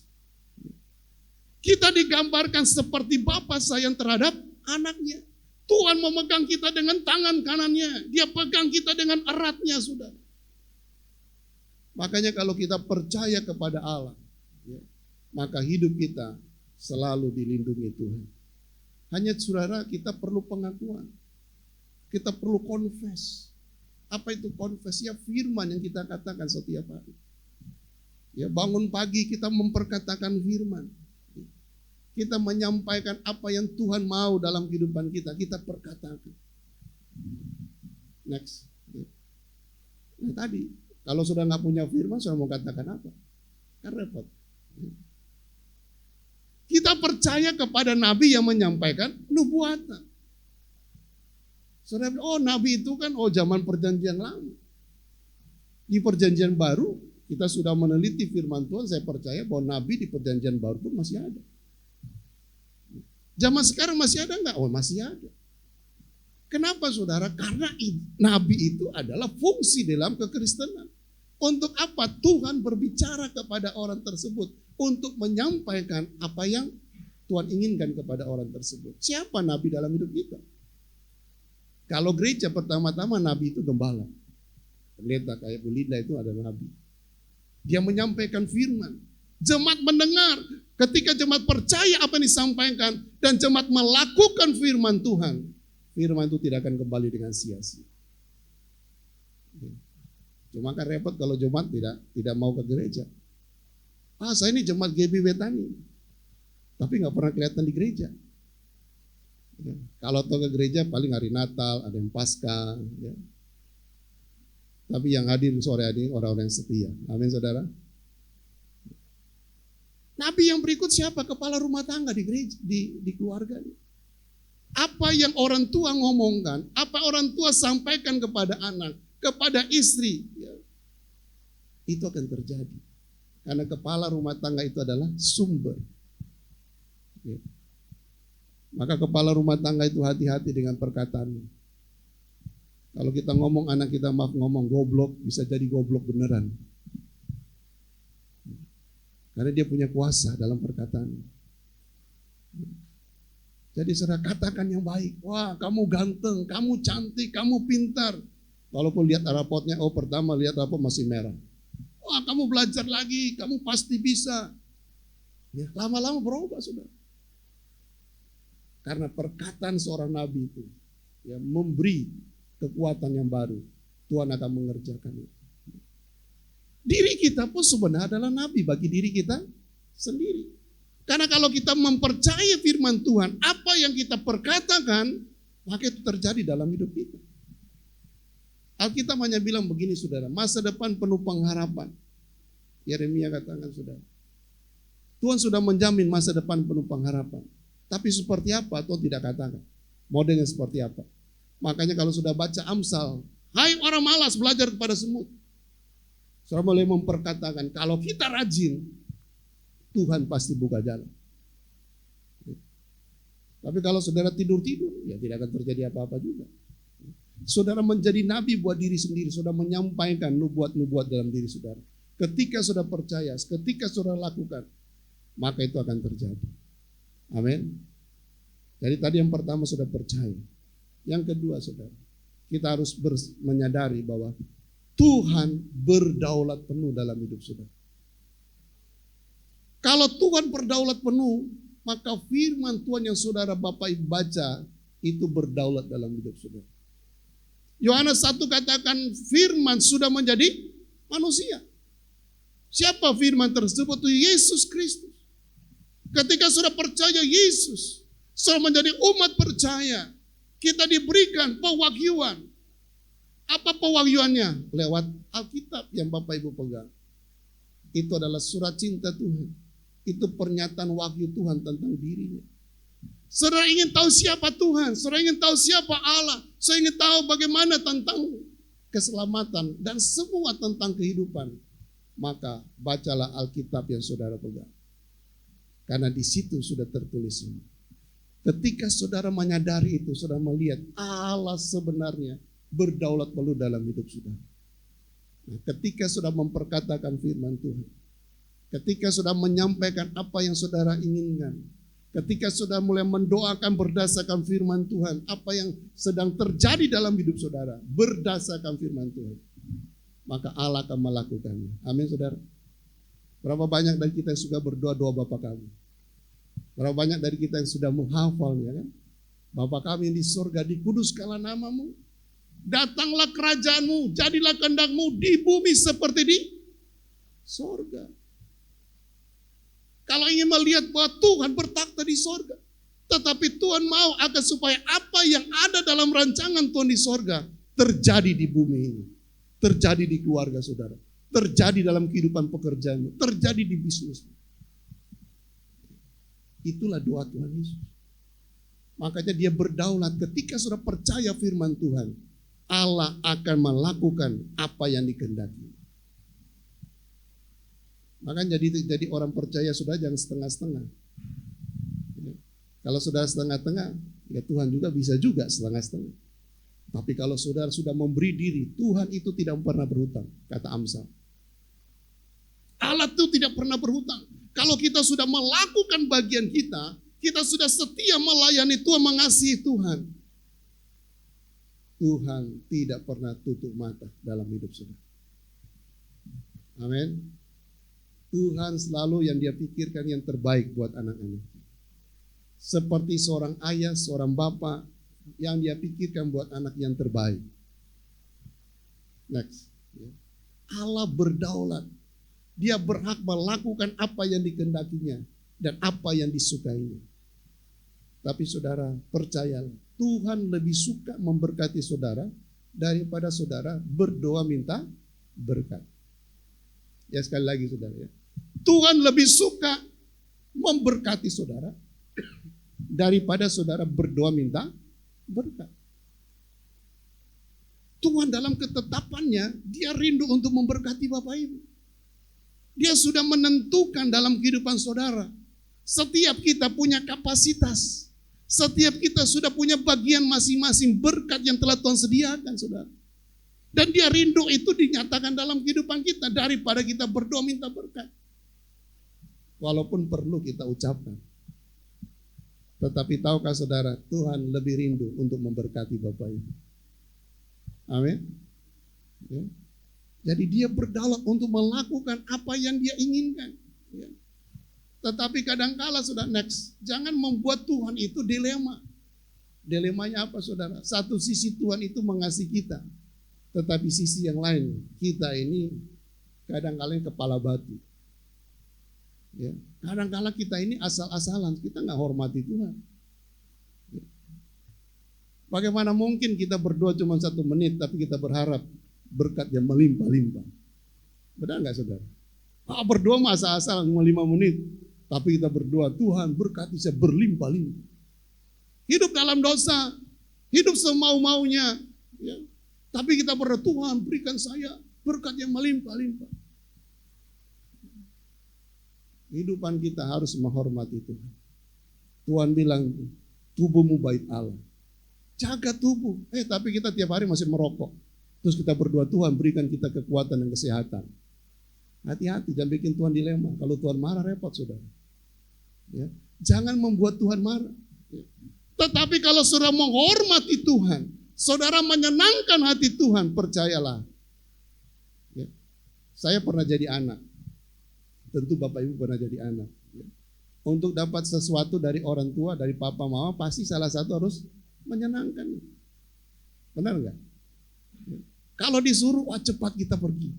Kita digambarkan seperti bapak sayang terhadap anaknya. Tuhan memegang kita dengan tangan kanannya. Dia pegang kita dengan eratnya, saudara. Makanya kalau kita percaya kepada Allah, ya, maka hidup kita selalu dilindungi Tuhan. Hanya saudara, kita perlu pengakuan. Kita perlu confess. Apa itu confess? Ya, firman yang kita katakan setiap hari. Ya, bangun pagi kita memperkatakan firman. Kita menyampaikan apa yang Tuhan mau dalam kehidupan kita. Kita perkatakan. Next. Nah tadi, kalau sudah nggak punya firman, sudah mau katakan apa? Kan repot. Kita percaya kepada nabi yang menyampaikan nubuatan. Saudara bilang, oh nabi itu kan zaman perjanjian lama. Di perjanjian baru, kita sudah meneliti firman Tuhan, saya percaya bahwa nabi di perjanjian baru pun masih ada. Zaman sekarang masih ada enggak? Oh masih ada. Kenapa saudara? Karena nabi itu adalah fungsi dalam kekristenan. Untuk apa? Tuhan berbicara kepada orang tersebut. Untuk menyampaikan apa yang Tuhan inginkan kepada orang tersebut. Siapa nabi dalam hidup kita? Kalau gereja pertama-tama nabi itu gembala. Pendeta kayak Bu Linda itu ada nabi. Dia menyampaikan firman. Jemaat mendengar. Ketika jemaat percaya apa yang disampaikan dan jemaat melakukan firman Tuhan, firman itu tidak akan kembali dengan sia-sia. Cuma kan repot kalau jemaat tidak mau ke gereja. Saya ini jemaat GB Wetani, tapi nggak pernah kelihatan di gereja. Ya. Kalau ke gereja paling hari Natal, ada yang Paskah. Ya. Tapi yang hadir sore hari orang-orang yang setia. Amin saudara. Nabi yang berikut siapa? Kepala rumah tangga di gereja, di keluarga. Apa yang orang tua ngomongkan, apa orang tua sampaikan kepada anak, kepada istri, ya, itu akan terjadi. Karena kepala rumah tangga itu adalah sumber. Ya. Maka kepala rumah tangga itu hati-hati dengan perkataannya. Kalau kita ngomong anak kita ngomong goblok, bisa jadi goblok beneran. Karena dia punya kuasa dalam perkataan. Jadi saudara katakan yang baik. Wah kamu ganteng, kamu cantik, kamu pintar. Walaupun lihat rapotnya, pertama lihat rapot masih merah. Wah kamu belajar lagi, kamu pasti bisa. Ya, lama-lama berubah saudara. Karena perkataan seorang nabi itu ya, memberi kekuatan yang baru. Tuhan akan mengerjakan itu. Diri kita pun sebenarnya adalah nabi bagi diri kita sendiri. Karena kalau kita mempercayai firman Tuhan, apa yang kita perkatakan, maka itu terjadi dalam hidup kita. Alkitab hanya bilang begini saudara, masa depan penuh pengharapan. Yeremia katakan saudara, Tuhan sudah menjamin masa depan penuh pengharapan. Tapi seperti apa Tuhan tidak katakan. Modelnya seperti apa. Makanya kalau sudah baca Amsal, hai orang malas belajar kepada semut. Saudara boleh memperkatakan, kalau kita rajin, Tuhan pasti buka jalan. Tapi kalau saudara tidur-tidur, ya tidak akan terjadi apa-apa juga. Saudara menjadi nabi buat diri sendiri, saudara menyampaikan nubuat-nubuat dalam diri saudara. Ketika saudara percaya, ketika saudara lakukan, maka itu akan terjadi. Amin. Jadi tadi yang pertama sudah percaya. Yang kedua saudara, kita harus menyadari bahwa Tuhan berdaulat penuh dalam hidup saudara. Kalau Tuhan berdaulat penuh, maka firman Tuhan yang saudara Bapak Ibu baca, itu berdaulat dalam hidup saudara. Yohanes 1 katakan firman sudah menjadi manusia. Siapa firman tersebut? Itu Yesus Kristus. Ketika sudah percaya Yesus, sudah menjadi umat percaya, kita diberikan pewahyuan. Apa pewahyuannya? Lewat Alkitab yang Bapak Ibu pegang. Itu adalah surat cinta Tuhan. Itu pernyataan wahyu Tuhan tentang dirinya. Saudara ingin tahu siapa Tuhan, saudara ingin tahu siapa Allah, saudara ingin tahu bagaimana tentang keselamatan dan semua tentang kehidupan, maka bacalah Alkitab yang saudara pegang. Karena di situ sudah tertulis semua. Ketika saudara menyadari itu, saudara melihat Allah sebenarnya berdaulat penuh dalam hidup saudara. Nah, ketika sudah memperkatakan firman Tuhan, ketika sudah menyampaikan apa yang saudara inginkan, ketika sudah mulai mendoakan berdasarkan firman Tuhan, apa yang sedang terjadi dalam hidup saudara berdasarkan firman Tuhan, maka Allah akan melakukannya. Amin saudara. Berapa banyak dari kita yang suka berdoa doa Bapa kami? Berapa banyak dari kita yang sudah menghafalnya kan? Bapa kami yang di surga, dikuduskanlah namamu, datanglah kerajaanmu, jadilah kehendakmu di bumi seperti di surga. Kalau ingin melihat bahwa Tuhan bertakhta di sorga, tetapi Tuhan mau agar supaya apa yang ada dalam rancangan Tuhan di sorga terjadi di bumi ini, terjadi di keluarga saudara, terjadi dalam kehidupan pekerjaanmu, terjadi di bisnismu. Itulah doa Tuhan Yesus. Makanya dia berdaulat ketika sudah percaya firman Tuhan, Allah akan melakukan apa yang dikehendaki. Makanya jadi orang percaya sudah jangan setengah-setengah. Kalau sudah setengah-setengah, ya Tuhan juga bisa juga setengah-setengah. Tapi kalau saudara sudah memberi diri, Tuhan itu tidak pernah berhutang, kata Amsal. Allah itu tidak pernah berhutang. Kalau kita sudah melakukan bagian kita, kita sudah setia melayani Tuhan, mengasihi Tuhan. Tuhan tidak pernah tutup mata dalam hidup saudara. Amin. Tuhan selalu yang dia pikirkan yang terbaik buat anak-anak. Seperti seorang ayah, seorang bapak yang dia pikirkan buat anak yang terbaik. Next. Allah berdaulat. Dia berhak melakukan apa yang dikehendakinya dan apa yang disukainya. Tapi saudara, percayalah, Tuhan lebih suka memberkati saudara daripada saudara berdoa minta berkat. Ya sekali lagi saudara ya. Tuhan lebih suka memberkati saudara daripada saudara berdoa minta berkat. Tuhan dalam ketetapannya, dia rindu untuk memberkati Bapak Ibu. Dia sudah menentukan dalam kehidupan saudara. Setiap kita punya kapasitas. Setiap kita sudah punya bagian masing-masing berkat yang telah Tuhan sediakan saudara. Dan dia rindu itu dinyatakan dalam kehidupan kita daripada kita berdoa minta berkat. Walaupun perlu kita ucapkan. Tetapi tahukah saudara, Tuhan lebih rindu untuk memberkati Bapak Ibu. Amin. Ya. Jadi dia berdaulat untuk melakukan apa yang dia inginkan. Ya. Tetapi kadangkala sudah next, jangan membuat Tuhan itu dilema. Dilemanya apa saudara? Satu sisi Tuhan itu mengasihi kita. Tetapi sisi yang lain, kita ini kadang-kala kepala batu. Ya. Kadang-kala kita ini asal-asalan, kita nggak hormati Tuhan. Ya. Bagaimana mungkin kita berdoa cuma 1 menit, tapi kita berharap berkat yang melimpah-limpah. Benar nggak saudara? Berdoa mah asal-asalan cuma 5 menit, tapi kita berdoa Tuhan berkati saya berlimpah-limpah. Hidup dalam dosa, hidup semau-maunya, ya. Tapi kita berdoa Tuhan berikan saya berkat yang melimpah-limpah. Kehidupan kita harus menghormati Tuhan. Tuhan bilang tubuhmu bait Allah. Jaga tubuh. Tapi kita tiap hari masih merokok. Terus kita berdoa Tuhan berikan kita kekuatan dan kesehatan. Hati-hati jangan bikin Tuhan dilema. Kalau Tuhan marah repot saudara. Ya. Jangan membuat Tuhan marah. Ya. Tetapi kalau saudara menghormati Tuhan, saudara menyenangkan hati Tuhan, percayalah. Ya. Saya pernah jadi anak. Tentu Bapak Ibu pernah jadi anak. Ya. Untuk dapat sesuatu dari orang tua, dari papa mama, pasti salah satu harus menyenangkan. Benar enggak? Ya. Kalau disuruh, cepat kita pergi.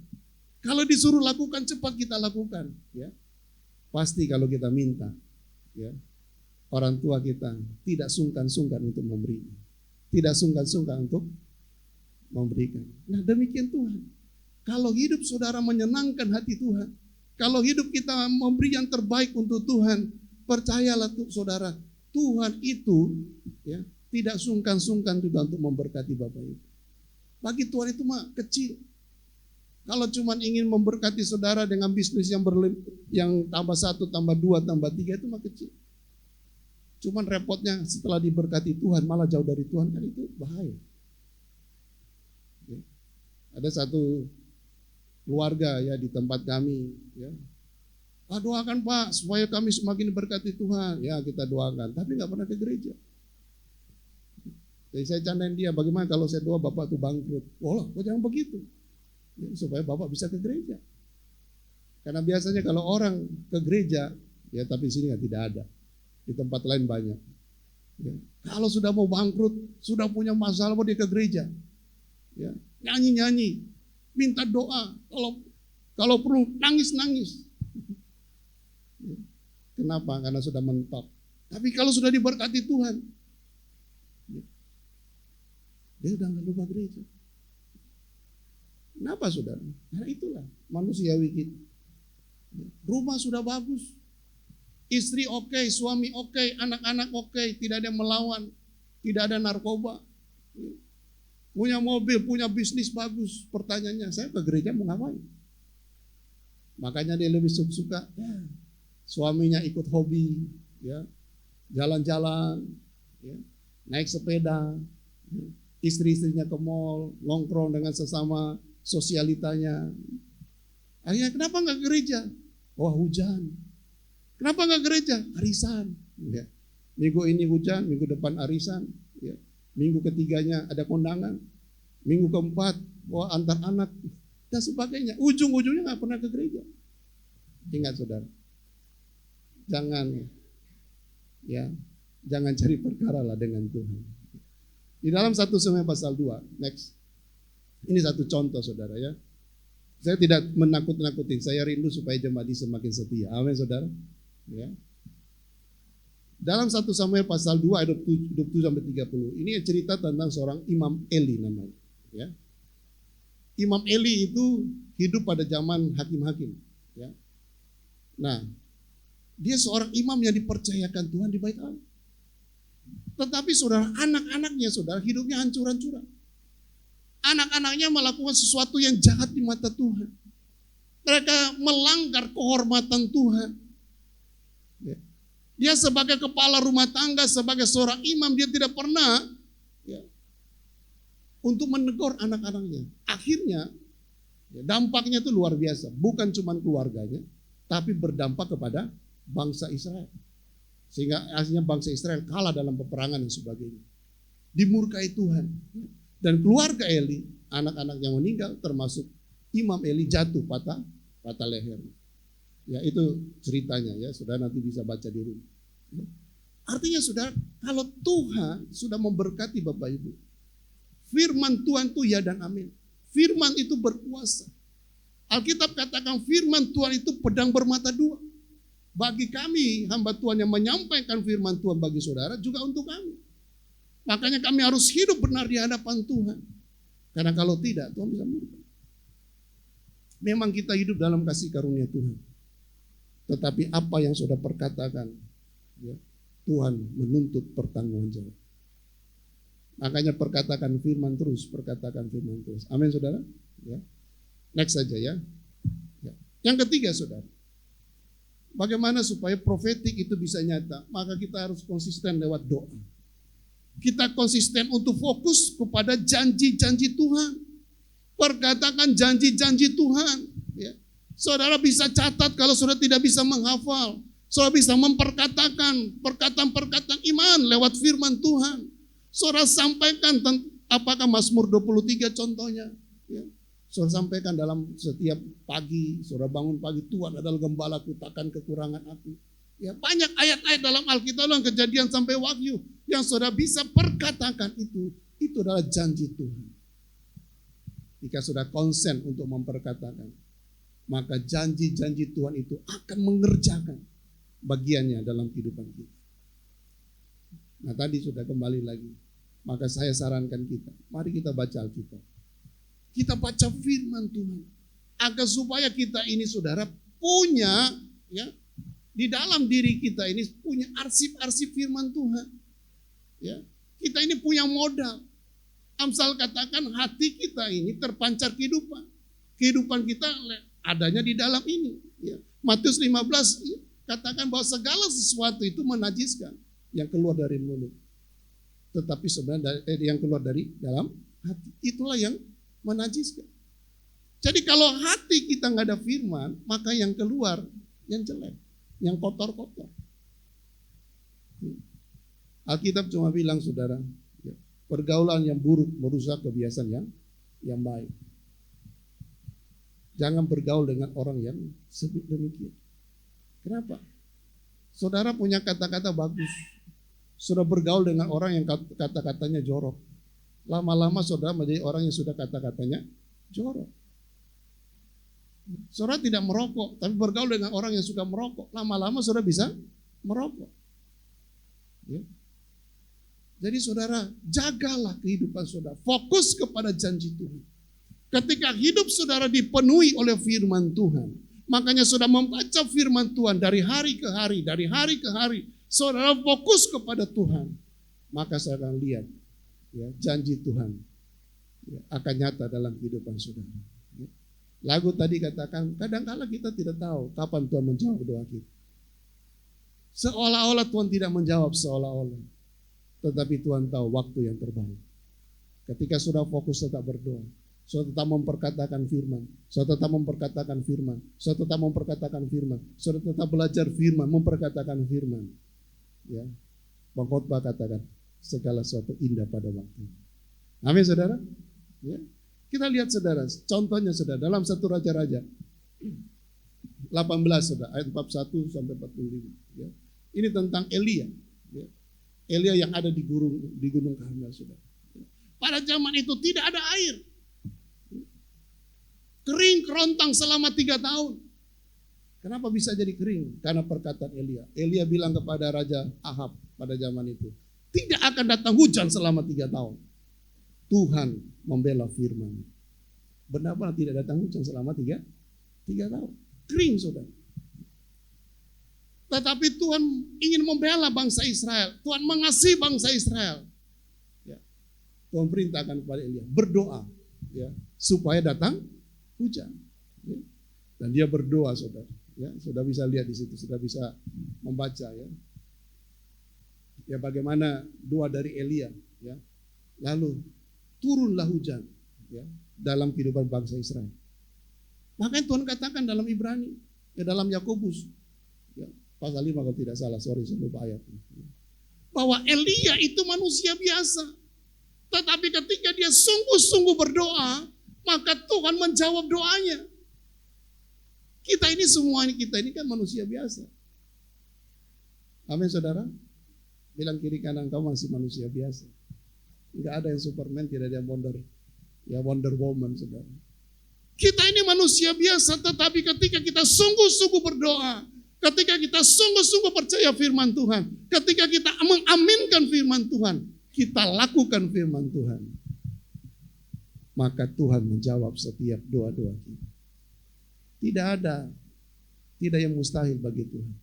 Kalau disuruh lakukan cepat kita lakukan, ya. Pasti kalau kita minta, ya, orang tua kita tidak sungkan-sungkan untuk memberi, tidak sungkan-sungkan untuk memberikan. Nah demikian Tuhan. Kalau hidup saudara menyenangkan hati Tuhan, kalau hidup kita memberi yang terbaik untuk Tuhan, percayalah saudara, Tuhan itu ya tidak sungkan-sungkan juga untuk memberkati Bapak Ibu. Bagi Tuhan itu mah kecil. Kalau cuma ingin memberkati saudara dengan bisnis yang tambah 1, tambah 2, tambah 3 itu mah kecil. Cuman repotnya setelah diberkati Tuhan malah jauh dari Tuhan, kan itu bahaya. Ya. Ada satu keluarga ya di tempat kami, ya. Pak doakan Pak supaya kami semakin diberkati Tuhan. Ya kita doakan, tapi nggak pernah ke gereja. Jadi saya candain dia, bagaimana kalau saya doa Bapak tuh bangkrut? Oh kok jangan begitu. Ya, supaya Bapak bisa ke gereja. Karena biasanya kalau orang ke gereja, ya tapi di sini tidak ada. Di tempat lain banyak. Ya. Kalau sudah mau bangkrut, sudah punya masalah mau dia ke gereja. Ya. Nyanyi-nyanyi, minta doa, kalau perlu nangis-nangis. Ya. Kenapa? Karena sudah mentok. Tapi kalau sudah diberkati Tuhan, ya, dia udah nggak lupa gereja. Kenapa saudara? Karena itulah manusiawi kita. Rumah sudah bagus, istri oke, suami oke, anak-anak oke, tidak ada yang melawan, tidak ada narkoba. Punya mobil, punya bisnis bagus. Pertanyaannya, saya ke gereja mau ngapain? Makanya dia lebih suka ya, suaminya ikut hobi, ya, jalan-jalan, ya, naik sepeda, ya, istri-istrinya ke mall, nongkrong dengan sesama sosialitanya. Akhirnya kenapa nggak gereja? Wah hujan. Kenapa nggak gereja? Arisan. Ya. Minggu ini hujan, minggu depan arisan. Ya. Minggu ketiganya ada kondangan. Minggu keempat, wah antar anak dan sebagainya. Ujung-ujungnya nggak pernah ke gereja. Ingat saudara, jangan cari perkara lah dengan Tuhan. Di dalam 1 Samuel pasal 2, next. Ini satu contoh saudara ya. Saya tidak menakut-nakuti, saya rindu supaya jemaat semakin setia. Amin saudara. Ya. Dalam 1 Samuel pasal 2 ayat 27 sampai 30. Ini cerita tentang seorang Imam Eli namanya, ya. Imam Eli itu hidup pada zaman hakim-hakim, ya. Nah, dia seorang imam yang dipercayakan Tuhan di Bait Allah. Tetapi saudara, anak-anaknya saudara hidupnya hancur-hancuran. Anak-anaknya melakukan sesuatu yang jahat di mata Tuhan. Mereka melanggar kehormatan Tuhan. Dia sebagai kepala rumah tangga, sebagai seorang imam, dia tidak pernah ya, untuk menegur anak-anaknya. Akhirnya dampaknya itu luar biasa. Bukan cuma keluarganya, tapi berdampak kepada bangsa Israel. Sehingga akhirnya bangsa Israel kalah dalam peperangan dan sebagainya. Dimurkai Tuhan. Dan keluarga Eli, anak-anak yang meninggal, termasuk Imam Eli jatuh patah leher. Ya itu ceritanya ya, saudara nanti bisa baca di rumah. Ya. Artinya saudara, kalau Tuhan sudah memberkati Bapak Ibu, firman Tuhan itu ya dan amin. Firman itu berkuasa. Alkitab katakan firman Tuhan itu pedang bermata dua. Bagi kami hamba Tuhan yang menyampaikan firman Tuhan bagi saudara, juga untuk kami. Makanya kami harus hidup benar di hadapan Tuhan. Karena kalau tidak, Tuhan bisa murka. Memang kita hidup dalam kasih karunia Tuhan. Tetapi apa yang sudah perkatakan, ya, Tuhan menuntut pertanggungan jawab. Makanya perkatakan firman terus, perkatakan firman terus. Amin saudara. Ya. Next saja ya. Ya. Yang ketiga saudara, bagaimana supaya profetik itu bisa nyata? Maka kita harus konsisten lewat doa. Kita konsisten untuk fokus kepada janji-janji Tuhan. Perkatakan janji-janji Tuhan. Ya. Saudara bisa catat kalau saudara tidak bisa menghafal. Saudara bisa memperkatakan perkataan-perkataan iman lewat firman Tuhan. Saudara sampaikan apakah Mazmur 23 contohnya. Ya. Saudara sampaikan dalam setiap pagi. Saudara bangun pagi, Tuhan adalah gembalaku, takkan kekurangan aku. Ya, banyak ayat-ayat dalam Alkitab dalam Kejadian sampai Wahyu yang saudara bisa perkatakan itu adalah janji Tuhan. Jika sudah konsen untuk memperkatakan, maka janji-janji Tuhan itu akan mengerjakan bagiannya dalam kehidupan kita. Nah tadi sudah kembali lagi, maka saya sarankan kita, mari kita baca Alkitab. Kita baca firman Tuhan, agar supaya kita ini saudara punya, ya, di dalam diri kita ini punya arsip-arsip firman Tuhan. Ya, kita ini punya modal. Amsal katakan hati kita ini terpancar kehidupan. Kehidupan kita adanya di dalam ini. Ya. Matius 15 ya, katakan bahwa segala sesuatu itu menajiskan yang keluar dari mulut. Tetapi sebenarnya yang keluar dari dalam hati, itulah yang menajiskan. Jadi kalau hati kita nggak ada firman, maka yang keluar yang jelek, yang kotor-kotor. Alkitab cuma bilang saudara, ya, pergaulan yang buruk merusak kebiasaan yang baik. Jangan bergaul dengan orang yang demikian. Kenapa? Saudara punya kata-kata bagus, sudah bergaul dengan orang yang kata-katanya jorok. Lama-lama saudara menjadi orang yang sudah kata-katanya jorok. Saudara tidak merokok, tapi bergaul dengan orang yang suka merokok. Lama-lama saudara bisa merokok. Ya. Jadi saudara, jagalah kehidupan saudara. Fokus kepada janji Tuhan. Ketika hidup saudara dipenuhi oleh firman Tuhan, makanya saudara membaca firman Tuhan dari hari ke hari, dari hari ke hari. Saudara fokus kepada Tuhan. Maka saya akan lihat, ya, janji Tuhan, ya, akan nyata dalam kehidupan saudara. Ya. Lagu tadi katakan, kadang-kala kita tidak tahu kapan Tuhan menjawab doa kita. Seolah-olah Tuhan tidak menjawab, seolah-olah. Tetapi Tuhan tahu waktu yang terbaik. Ketika sudah fokus tetap berdoa, sudah tetap memperkatakan firman, sudah tetap memperkatakan firman, sudah tetap memperkatakan firman, sudah tetap belajar firman, memperkatakan firman. Ya, Pengkhotbah katakan segala sesuatu indah pada waktu. Amin saudara. Ya. Kita lihat saudara, contohnya saudara dalam 1 Raja-Raja 18 saudara, ayat 41 sampai 45. Ya. Ini tentang Elia. Ya. Elia yang ada di Gunung Karmel saudara. Ya. Pada zaman itu tidak ada air. Kering kerontang selama 3 tahun. Kenapa bisa jadi kering? Karena perkataan Elia. Elia bilang kepada Raja Ahab pada zaman itu, tidak akan datang hujan selama 3 tahun. Tuhan membela firman. Benar-benar tidak datang hujan selama 3 tahun. Kering saudara. Tetapi Tuhan ingin membela bangsa Israel. Tuhan mengasihi bangsa Israel. Ya. Tuhan perintahkan kepada Elia, berdoa, ya, supaya datang hujan. Ya. Dan dia berdoa saudara. Ya, sudah bisa lihat di situ, sudah bisa membaca ya. Ya bagaimana doa dari Elia. Ya. Lalu turunlah hujan, ya, dalam kehidupan bangsa Israel. Makanya Tuhan katakan dalam Ibrani, ya, dalam Yakobus, ya, pasal 5 kalau tidak salah, sorry saya lupa ayatnya, ya, bahwa Elia itu manusia biasa, tetapi ketika dia sungguh-sungguh berdoa, maka Tuhan menjawab doanya. Kita ini kan manusia biasa. Amin saudara. Bilang kiri kanan, kamu masih manusia biasa. Enggak ada yang Superman, tidak ada yang Wonder Woman saudara. Kita ini manusia biasa, tetapi ketika kita sungguh-sungguh berdoa, ketika kita sungguh-sungguh percaya firman Tuhan, ketika kita mengaminkan firman Tuhan, kita lakukan firman Tuhan, maka Tuhan menjawab setiap doa-doa kita. Tidak yang mustahil bagi Tuhan.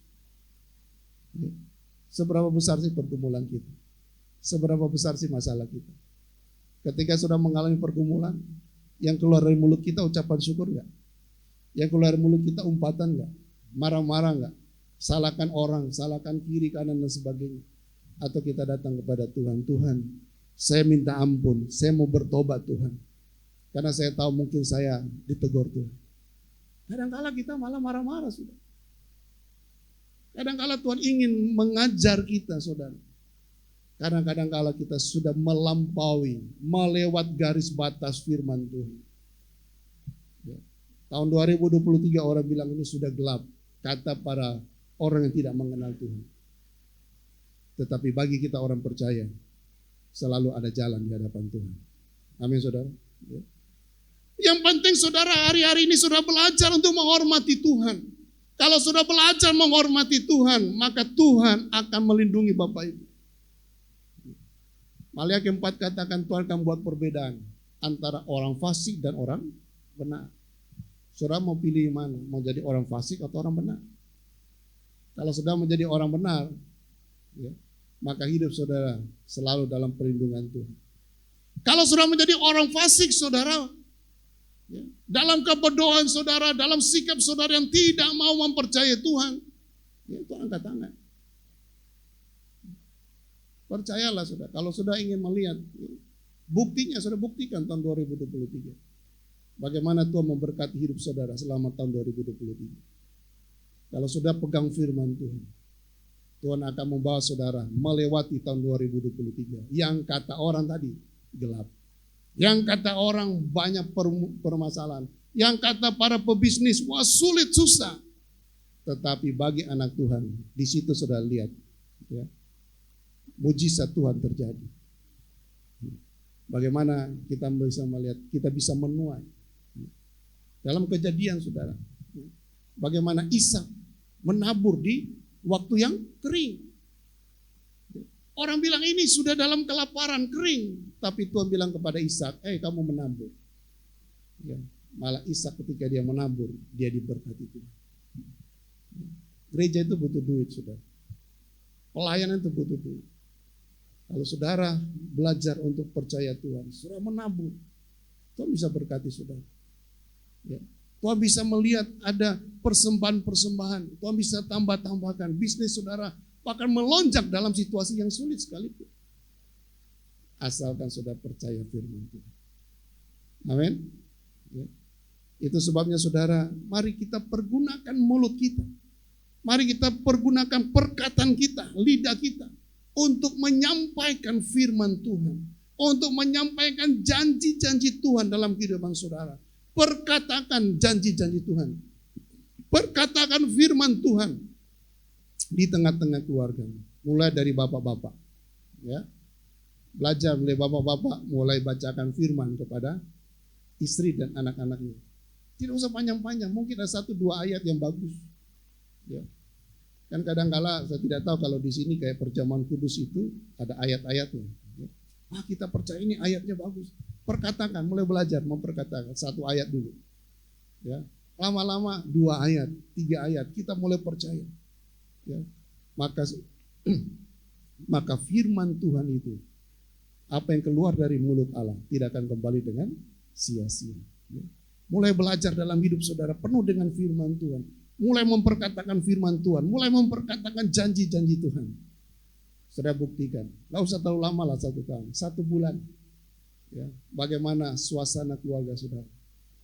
Seberapa besar sih pergumulan kita? Seberapa besar sih masalah kita? Ketika sudah mengalami pergumulan, yang keluar dari mulut kita ucapan syukur enggak? Yang keluar dari mulut kita umpatan enggak? Marah-marah enggak? Salahkan orang, salahkan kiri kanan dan sebagainya. Atau kita datang kepada Tuhan, Tuhan, saya minta ampun, saya mau bertobat Tuhan. Karena saya tahu mungkin saya ditegur Tuhan. Kadang-kala kita malah marah-marah sudah. Kadang-kala Tuhan ingin mengajar kita saudara. Karena kadang-kala kita sudah melewat garis batas firman Tuhan. Ya. Tahun 2023 orang bilang ini sudah gelap. Kata para orang yang tidak mengenal Tuhan. Tetapi bagi kita orang percaya, selalu ada jalan di hadapan Tuhan. Amin saudara. Ya. Yang penting saudara hari-hari ini sudah belajar untuk menghormati Tuhan. Kalau sudah belajar menghormati Tuhan, maka Tuhan akan melindungi Bapak Ibu. Maliaki 4 katakan Tuhan akan buat perbedaan antara orang fasik dan orang benar. Saudara mau pilih mana? Mau jadi orang fasik atau orang benar? Kalau saudara menjadi orang benar, ya, maka hidup saudara selalu dalam perlindungan Tuhan. Kalau saudara menjadi orang fasik, saudara, ya, dalam kebodohan saudara, dalam sikap saudara yang tidak mau mempercayai Tuhan, ya, itu angkat tangan. Percayalah saudara, kalau saudara ingin melihat, ya, buktinya saudara buktikan tahun 2023. Bagaimana Tuhan memberkati hidup saudara selama tahun 2023. Kalau sudah pegang firman Tuhan, Tuhan akan membawa saudara melewati tahun 2023. Yang kata orang tadi gelap, yang kata orang banyak permasalahan, yang kata para pebisnis wah sulit susah. Tetapi bagi anak Tuhan, di situ sudah lihat, ya, mujizat Tuhan terjadi. Bagaimana kita bisa melihat, kita bisa menuai dalam Kejadian saudara. Bagaimana Ishak menabur di waktu yang kering. Orang bilang ini sudah dalam kelaparan kering, tapi Tuhan bilang kepada Ishak, kamu menabur. Ya, malah Ishak ketika dia menabur, dia diberkati Tuhan. Gereja itu butuh duit, saudara. Pelayanan itu butuh duit. Kalau saudara belajar untuk percaya Tuhan, saudara menabur, Tuhan bisa berkati saudara. Ya. Tuhan bisa melihat ada persembahan-persembahan. Tuhan bisa tambah-tambahkan. Bisnis saudara bahkan melonjak dalam situasi yang sulit sekalipun. Asalkan saudara percaya firman Tuhan. Amin. Ya. Itu sebabnya saudara, mari kita pergunakan mulut kita. Mari kita pergunakan perkataan kita, lidah kita, untuk menyampaikan firman Tuhan. Untuk menyampaikan janji-janji Tuhan dalam kehidupan saudara. Perkatakan janji-janji Tuhan. Perkatakan firman Tuhan di tengah-tengah keluarga. Mulai dari bapak-bapak. Ya. Belajar mulai bapak-bapak, mulai bacakan firman kepada istri dan anak-anaknya. Tidak usah panjang-panjang, mungkin ada 1-2 ayat yang bagus. Ya. Kan kadang-kala saya tidak tahu kalau di sini kayak perjamuan kudus itu ada ayat-ayatnya. Ya. Kita percaya ini ayatnya bagus. Perkatakan, mulai belajar memperkatakan 1 ayat dulu. Ya. Lama-lama 2 ayat, 3 ayat, kita mulai percaya. Ya. Maka firman Tuhan itu, apa yang keluar dari mulut Allah tidak akan kembali dengan sia-sia. Ya. Mulai belajar dalam hidup saudara penuh dengan firman Tuhan. Mulai memperkatakan firman Tuhan, mulai memperkatakan janji-janji Tuhan. Saudara buktikan, gak usah terlalu lama lah 1 tahun, 1 bulan. Ya, bagaimana suasana keluarga saudara,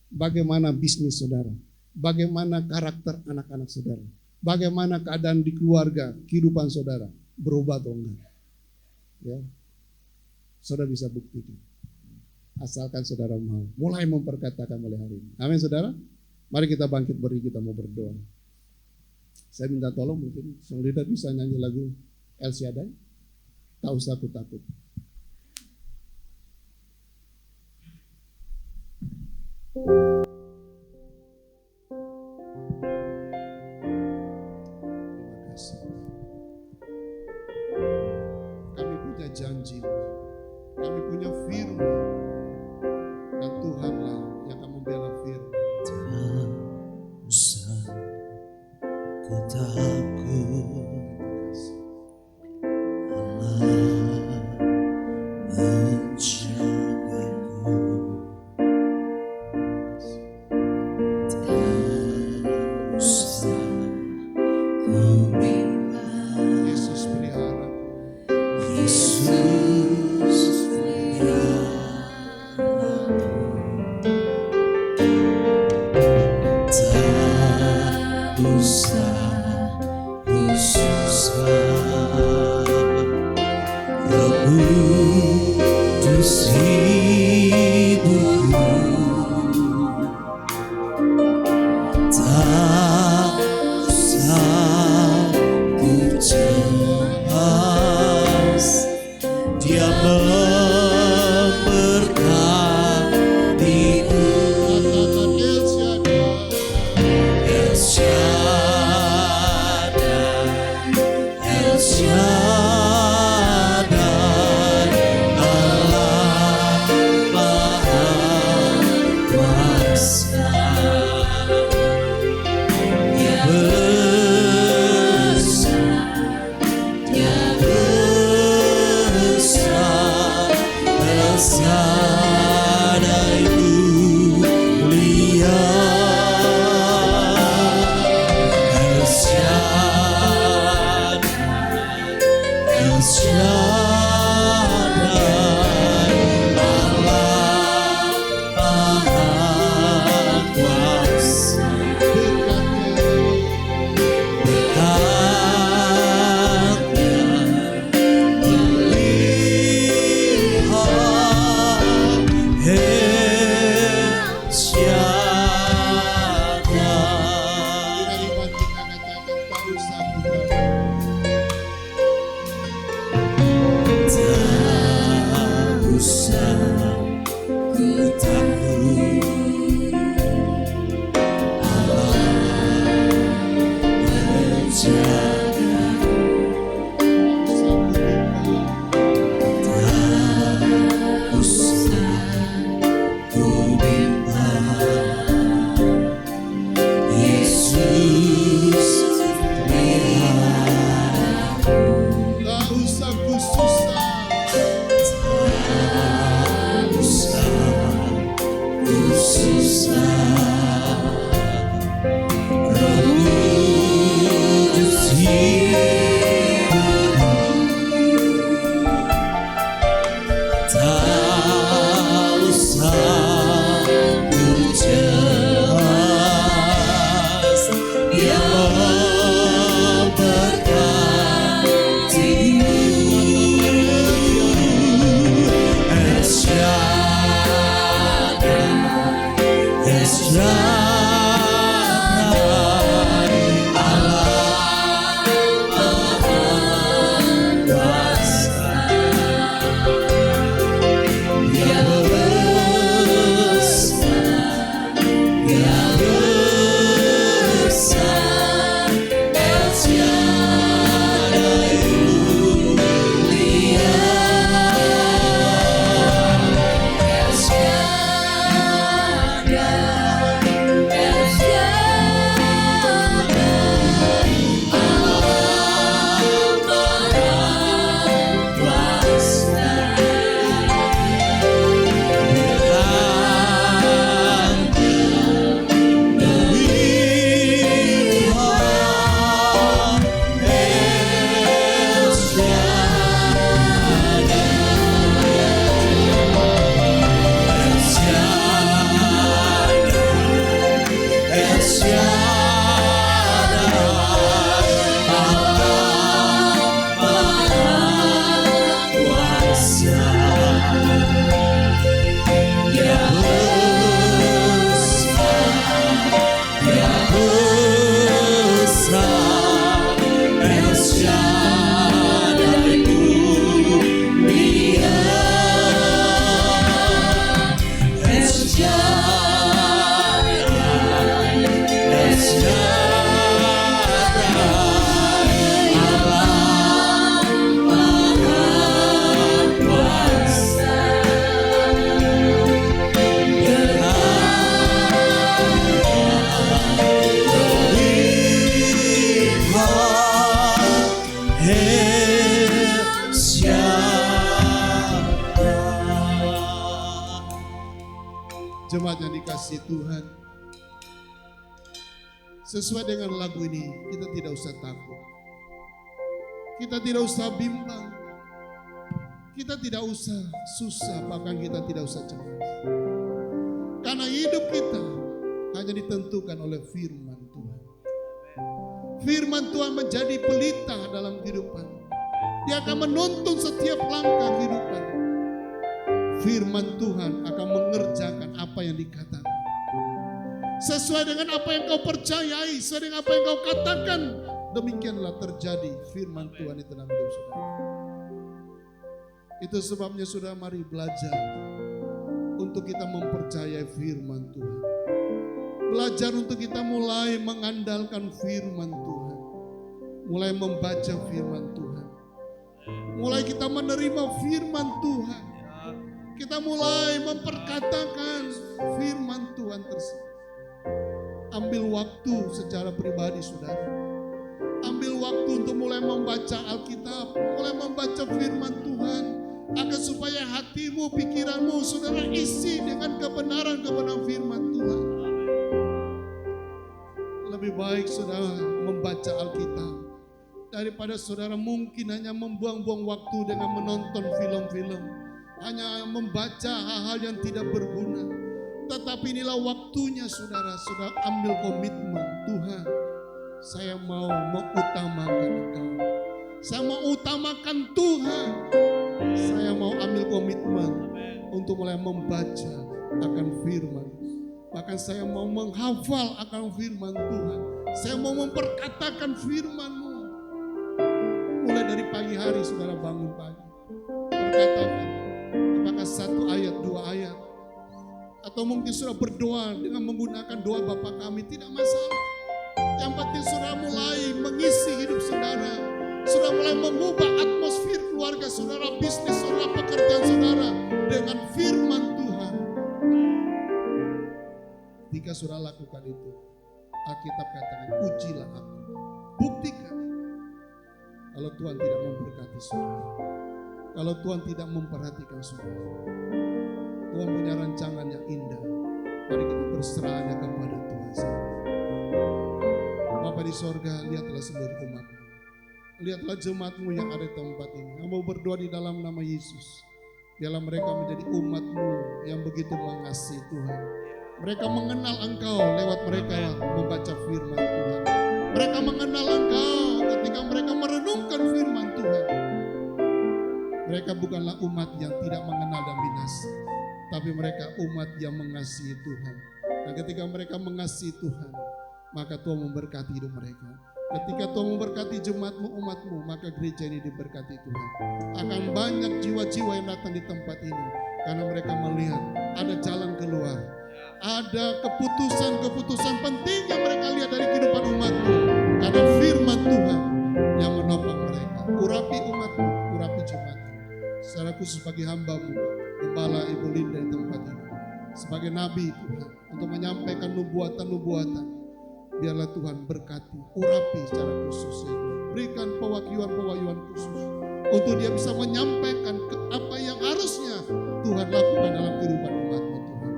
bagaimana bisnis saudara, bagaimana karakter anak-anak saudara, bagaimana keadaan di keluarga, kehidupan saudara, berubah atau enggak. Ya, saudara bisa buktikan, asalkan saudara mau, mulai memperkatakan mulai hari ini. Amin saudara. Mari kita bangkit berdiri, kita mau berdoa. Saya minta tolong mungkin sang leader bisa nyanyi lagu El Shaddai, tak usah takut. Terima kasih. Kami punya janji, kami punya firman, dan Tuhanlah yang akan membela firman. Tak usah ku takut, Allah menjagaku. Tak usah ku bimbang, Yesus pelihara. Yesus pelihara. Tak usah ku susah, Roh Kudus hidupku. Tak usah ku cemas, Dia memberkatiku. Jemaat yang dikasihi Tuhan, sesuai dengan lagu ini, kita tidak usah takut. Kita tidak usah bimbang. Kita tidak usah susah, bahkan kita tidak usah cemas. Karena hidup kita hanya ditentukan oleh firman Tuhan. Firman Tuhan menjadi pelita dalam kehidupan. Dia akan menuntun setiap langkah kehidupan. Firman Tuhan akan mengerjakan apa yang dikatakan. Sesuai dengan apa yang kau percayai, sesuai dengan apa yang kau katakan, demikianlah terjadi firman Tuhan itu dalam hidup saudara. Itu sebabnya saudara, mari belajar untuk kita mempercayai firman Tuhan. Belajar untuk kita mulai mengandalkan firman Tuhan. Mulai membaca firman Tuhan. Mulai kita menerima firman Tuhan. Kita mulai memperkatakan firman Tuhan tersebut. Ambil waktu secara pribadi saudara. Ambil waktu untuk mulai membaca Alkitab. Mulai membaca firman Tuhan. Agar supaya hatimu, pikiranmu saudara isi dengan kebenaran-kebenaran firman Tuhan. Lebih baik saudara membaca Alkitab daripada saudara mungkin hanya membuang-buang waktu dengan menonton film-film, hanya membaca hal-hal yang tidak berguna. Tetapi inilah waktunya saudara ambil komitmen. Tuhan, saya mau mengutamakan Engkau. Saya mau utamakan Tuhan. Saya mau ambil komitmen untuk mulai membaca akan firman. Bahkan saya mau menghafal akan firman Tuhan. Saya mau memperkatakan firman-Mu. Mulai dari pagi hari saudara bangun pagi, perkatakan apakah 1 ayat, 2 ayat, atau mungkin saudara berdoa dengan menggunakan doa Bapa Kami, tidak masalah. Yang penting saudara mulai mengisi hidup saudara, saudara mulai mengubah atmosfer keluarga saudara, bisnis saudara, pekerjaan saudara dengan firman Tuhan. Ketika saudara lakukan itu, Alkitab katakan, ujilah aku, buktikan. Kalau Tuhan tidak memberkati saudara, kalau Tuhan tidak memperhatikan saudara, Tuhan punya rancangan yang indah. Mari kita berserahnya kepada Tuhan. Bapa di sorga, lihatlah seluruh umat-Mu. Lihatlah jemaat-Mu yang ada di tempat ini. Yang mau berdoa di dalam nama Yesus. Biarlah mereka menjadi umat-Mu yang begitu mengasihi Tuhan. Mereka mengenal Engkau lewat mereka membaca firman Tuhan. Mereka mengenal Engkau ketika mereka merenungkan firman Tuhan. Mereka bukanlah umat yang tidak mengenal dan binasa, tapi mereka umat yang mengasihi Tuhan. Dan ketika mereka mengasihi Tuhan, maka Tuhan memberkati hidup mereka. Ketika Tuhan memberkati jemaat-Mu, umat-Mu, maka gereja ini diberkati Tuhan. Akan banyak jiwa-jiwa yang datang di tempat ini, karena mereka melihat ada jalan keluar. Ada keputusan-keputusan penting yang mereka lihat dari kehidupan umat-Mu. Ada firman Tuhan yang menopang mereka. Urapi umat-Mu, urapi jemaat-Mu. Secara khusus bagi hamba-Mu, Gembala Ibu Linda di tempat ini. Sebagai nabi Tuhan, untuk menyampaikan nubuatan-nubuatan. Biarlah Tuhan berkati, urapi secara khusus ya. Berikan pewahyuan-pewahyuan khusus. Untuk dia bisa menyampaikan apa yang harusnya Tuhan lakukan dalam kehidupan umat-Mu Tuhan.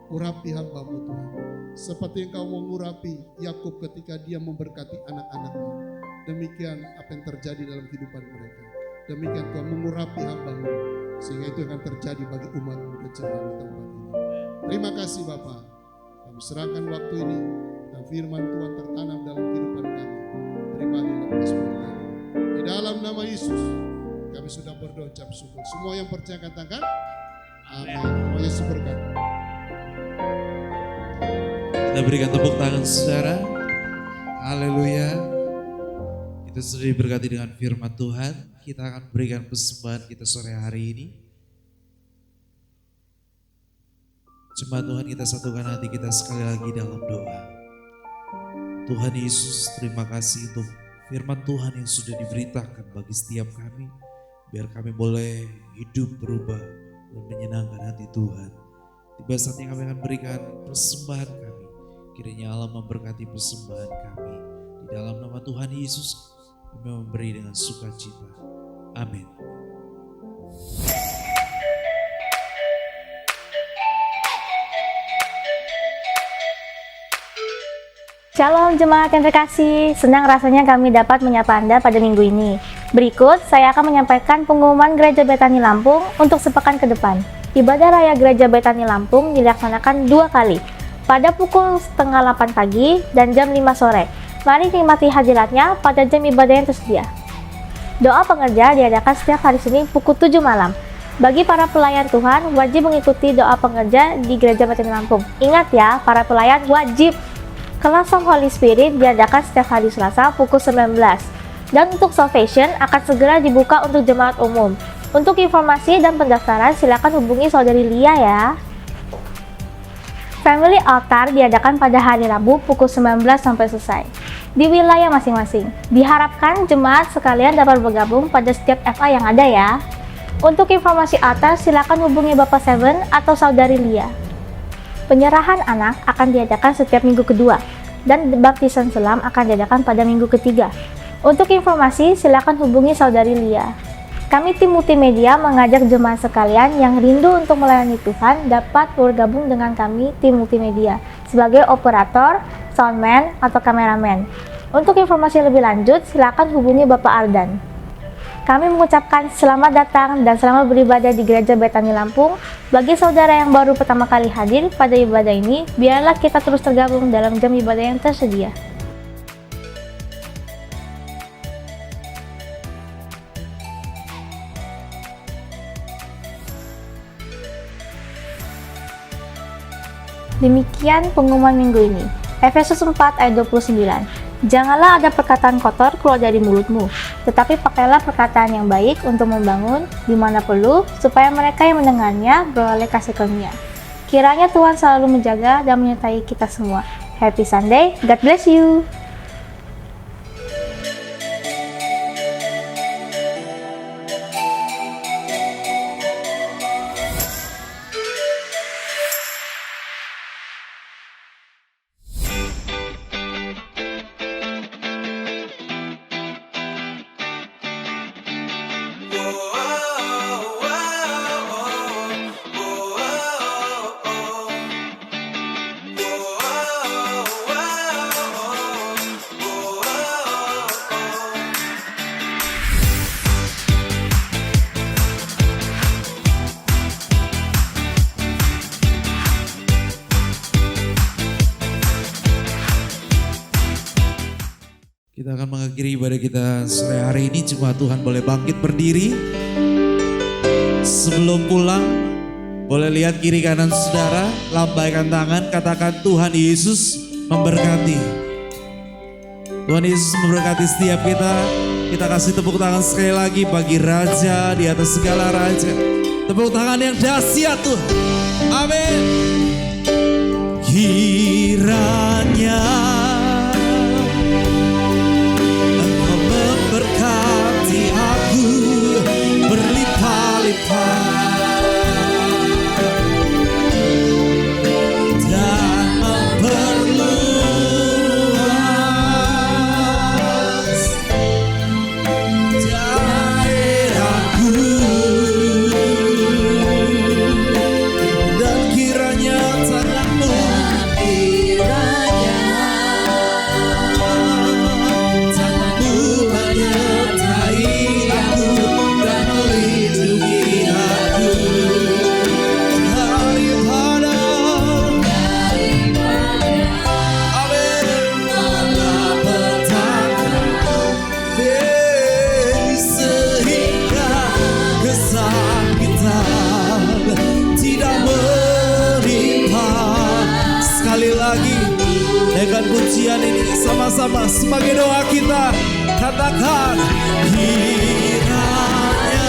Urapi hamba-Mu Tuhan. Seperti Engkau mengurapi Yakub ketika dia memberkati anak-anaknya. Demikian apa yang terjadi dalam kehidupan mereka. Demikian Tuhan mengurapi hamba-Mu. Sehingga itu akan terjadi bagi umat-Mu dan jemaat di tempat ini. Terima kasih Bapa. Kami serahkan waktu ini dan firman Tuhan tertanam dalam kehidupan kami. Pribadi lepas pribadi. Di dalam nama Yesus kami sudah berdoa ucap syukur. Semua yang percaya katakan amin. Tuhan Yesus berkati. Kita berikan tepuk tangan saudara. Haleluya. Kita sudah diberkati dengan firman Tuhan. Kita akan berikan persembahan kita sore hari ini. Jemaat Tuhan, kita satukan hati kita sekali lagi dalam doa. Tuhan Yesus, terima kasih untuk firman Tuhan yang sudah diberitakan bagi setiap kami. Biar kami boleh hidup berubah dan menyenangkan hati Tuhan. Tiba saatnya kami akan berikan persembahan kami. Kiranya Allah memberkati persembahan kami. Di dalam nama Tuhan Yesus, kami memberi dengan sukacita. Amin. Shalom jemaat yang terkasih, senang rasanya kami dapat menyapa Anda pada minggu ini. Berikut saya akan menyampaikan pengumuman Gereja Betani Lampung untuk sepekan ke depan. Ibadah Raya Gereja Betani Lampung dilaksanakan 2 kali, pada pukul 7:30 pagi dan jam 5 sore. Mari nikmati hadiratnya pada jam ibadah yang tersedia. Doa pengerja diadakan setiap hari Senin pukul 7 malam. Bagi para pelayan Tuhan, wajib mengikuti doa pengerja di Gereja Betani Lampung. Ingat ya, para pelayan wajib. Kelas Som Holy Spirit diadakan setiap hari Selasa pukul 19. Dan untuk Salvation akan segera dibuka untuk jemaat umum. Untuk informasi dan pendaftaran silakan hubungi Saudari Lia ya. Family Altar diadakan pada hari Rabu pukul 19 sampai selesai di wilayah masing-masing. Diharapkan jemaat sekalian dapat bergabung pada setiap FA yang ada ya. Untuk informasi altar silakan hubungi Bapak Seven atau Saudari Lia. Penyerahan anak akan diadakan setiap minggu kedua dan baptisan selam akan diadakan pada minggu ketiga. Untuk informasi silakan hubungi Saudari Lia. Kami tim multimedia mengajak jemaat sekalian yang rindu untuk melayani Tuhan dapat bergabung dengan kami tim multimedia sebagai operator, soundman, atau kameramen. Untuk informasi lebih lanjut, silakan hubungi Bapak Ardan. Kami mengucapkan selamat datang dan selamat beribadah di Gereja Betani Lampung. Bagi saudara yang baru pertama kali hadir pada ibadah ini, biarlah kita terus tergabung dalam jam ibadah yang tersedia. Demikian pengumuman minggu ini. Efesus 4 ayat 29. Janganlah ada perkataan kotor keluar dari mulutmu, tetapi pakailah perkataan yang baik untuk membangun di mana perlu, supaya mereka yang mendengarnya beroleh kasih karunia. Kiranya Tuhan selalu menjaga dan menyertai kita semua. Happy Sunday, God bless you. Kita akan mengakhiri ibadah kita sore hari ini. Cuma Tuhan boleh bangkit berdiri. Sebelum pulang, boleh lihat kiri kanan saudara, lambaikan tangan, katakan Tuhan Yesus memberkati. Tuhan Yesus memberkati setiap kita. Kita kasih tepuk tangan sekali lagi bagi Raja di atas segala Raja. Tepuk tangan yang dahsyat Tuhan. Amin. Kiranya berkati aku berlimpah-limpah dan memperluas daerahku, dan kiranya tanganmu dengan pujian ini sama-sama sebagai doa kita katakan kiranya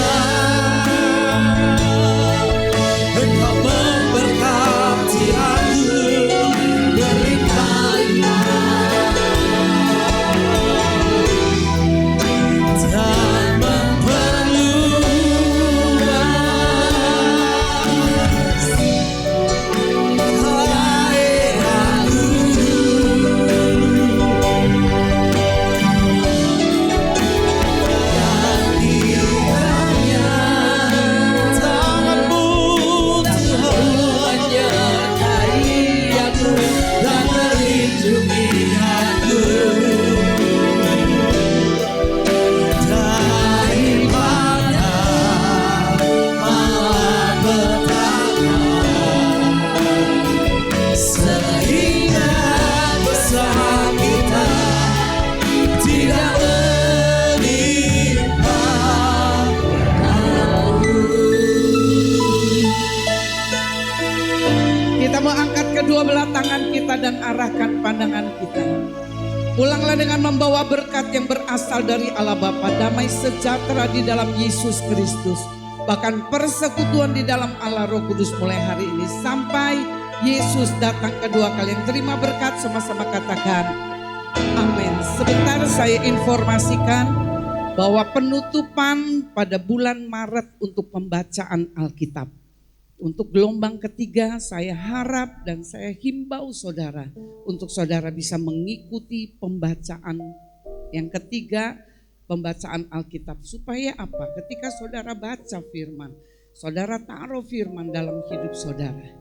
Engkau memberkati aku berlimpah-limpah dan memperluas kedua belah tangan kita dan arahkan pandangan kita. Pulanglah dengan membawa berkat yang berasal dari Allah Bapa, damai sejahtera di dalam Yesus Kristus, bahkan persekutuan di dalam Allah Roh Kudus mulai hari ini sampai Yesus datang kedua kali. Yang terima berkat sama-sama katakan amin. Sebentar saya informasikan bahwa penutupan pada bulan Maret untuk pembacaan Alkitab. Untuk gelombang ketiga saya harap dan saya himbau saudara untuk saudara bisa mengikuti pembacaan yang ketiga, pembacaan Alkitab. Supaya apa? Ketika saudara baca firman, saudara taruh firman dalam hidup saudara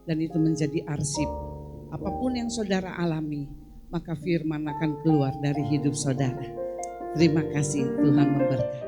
dan itu menjadi arsip. Apapun yang saudara alami, maka firman akan keluar dari hidup saudara. Terima kasih, Tuhan memberkati.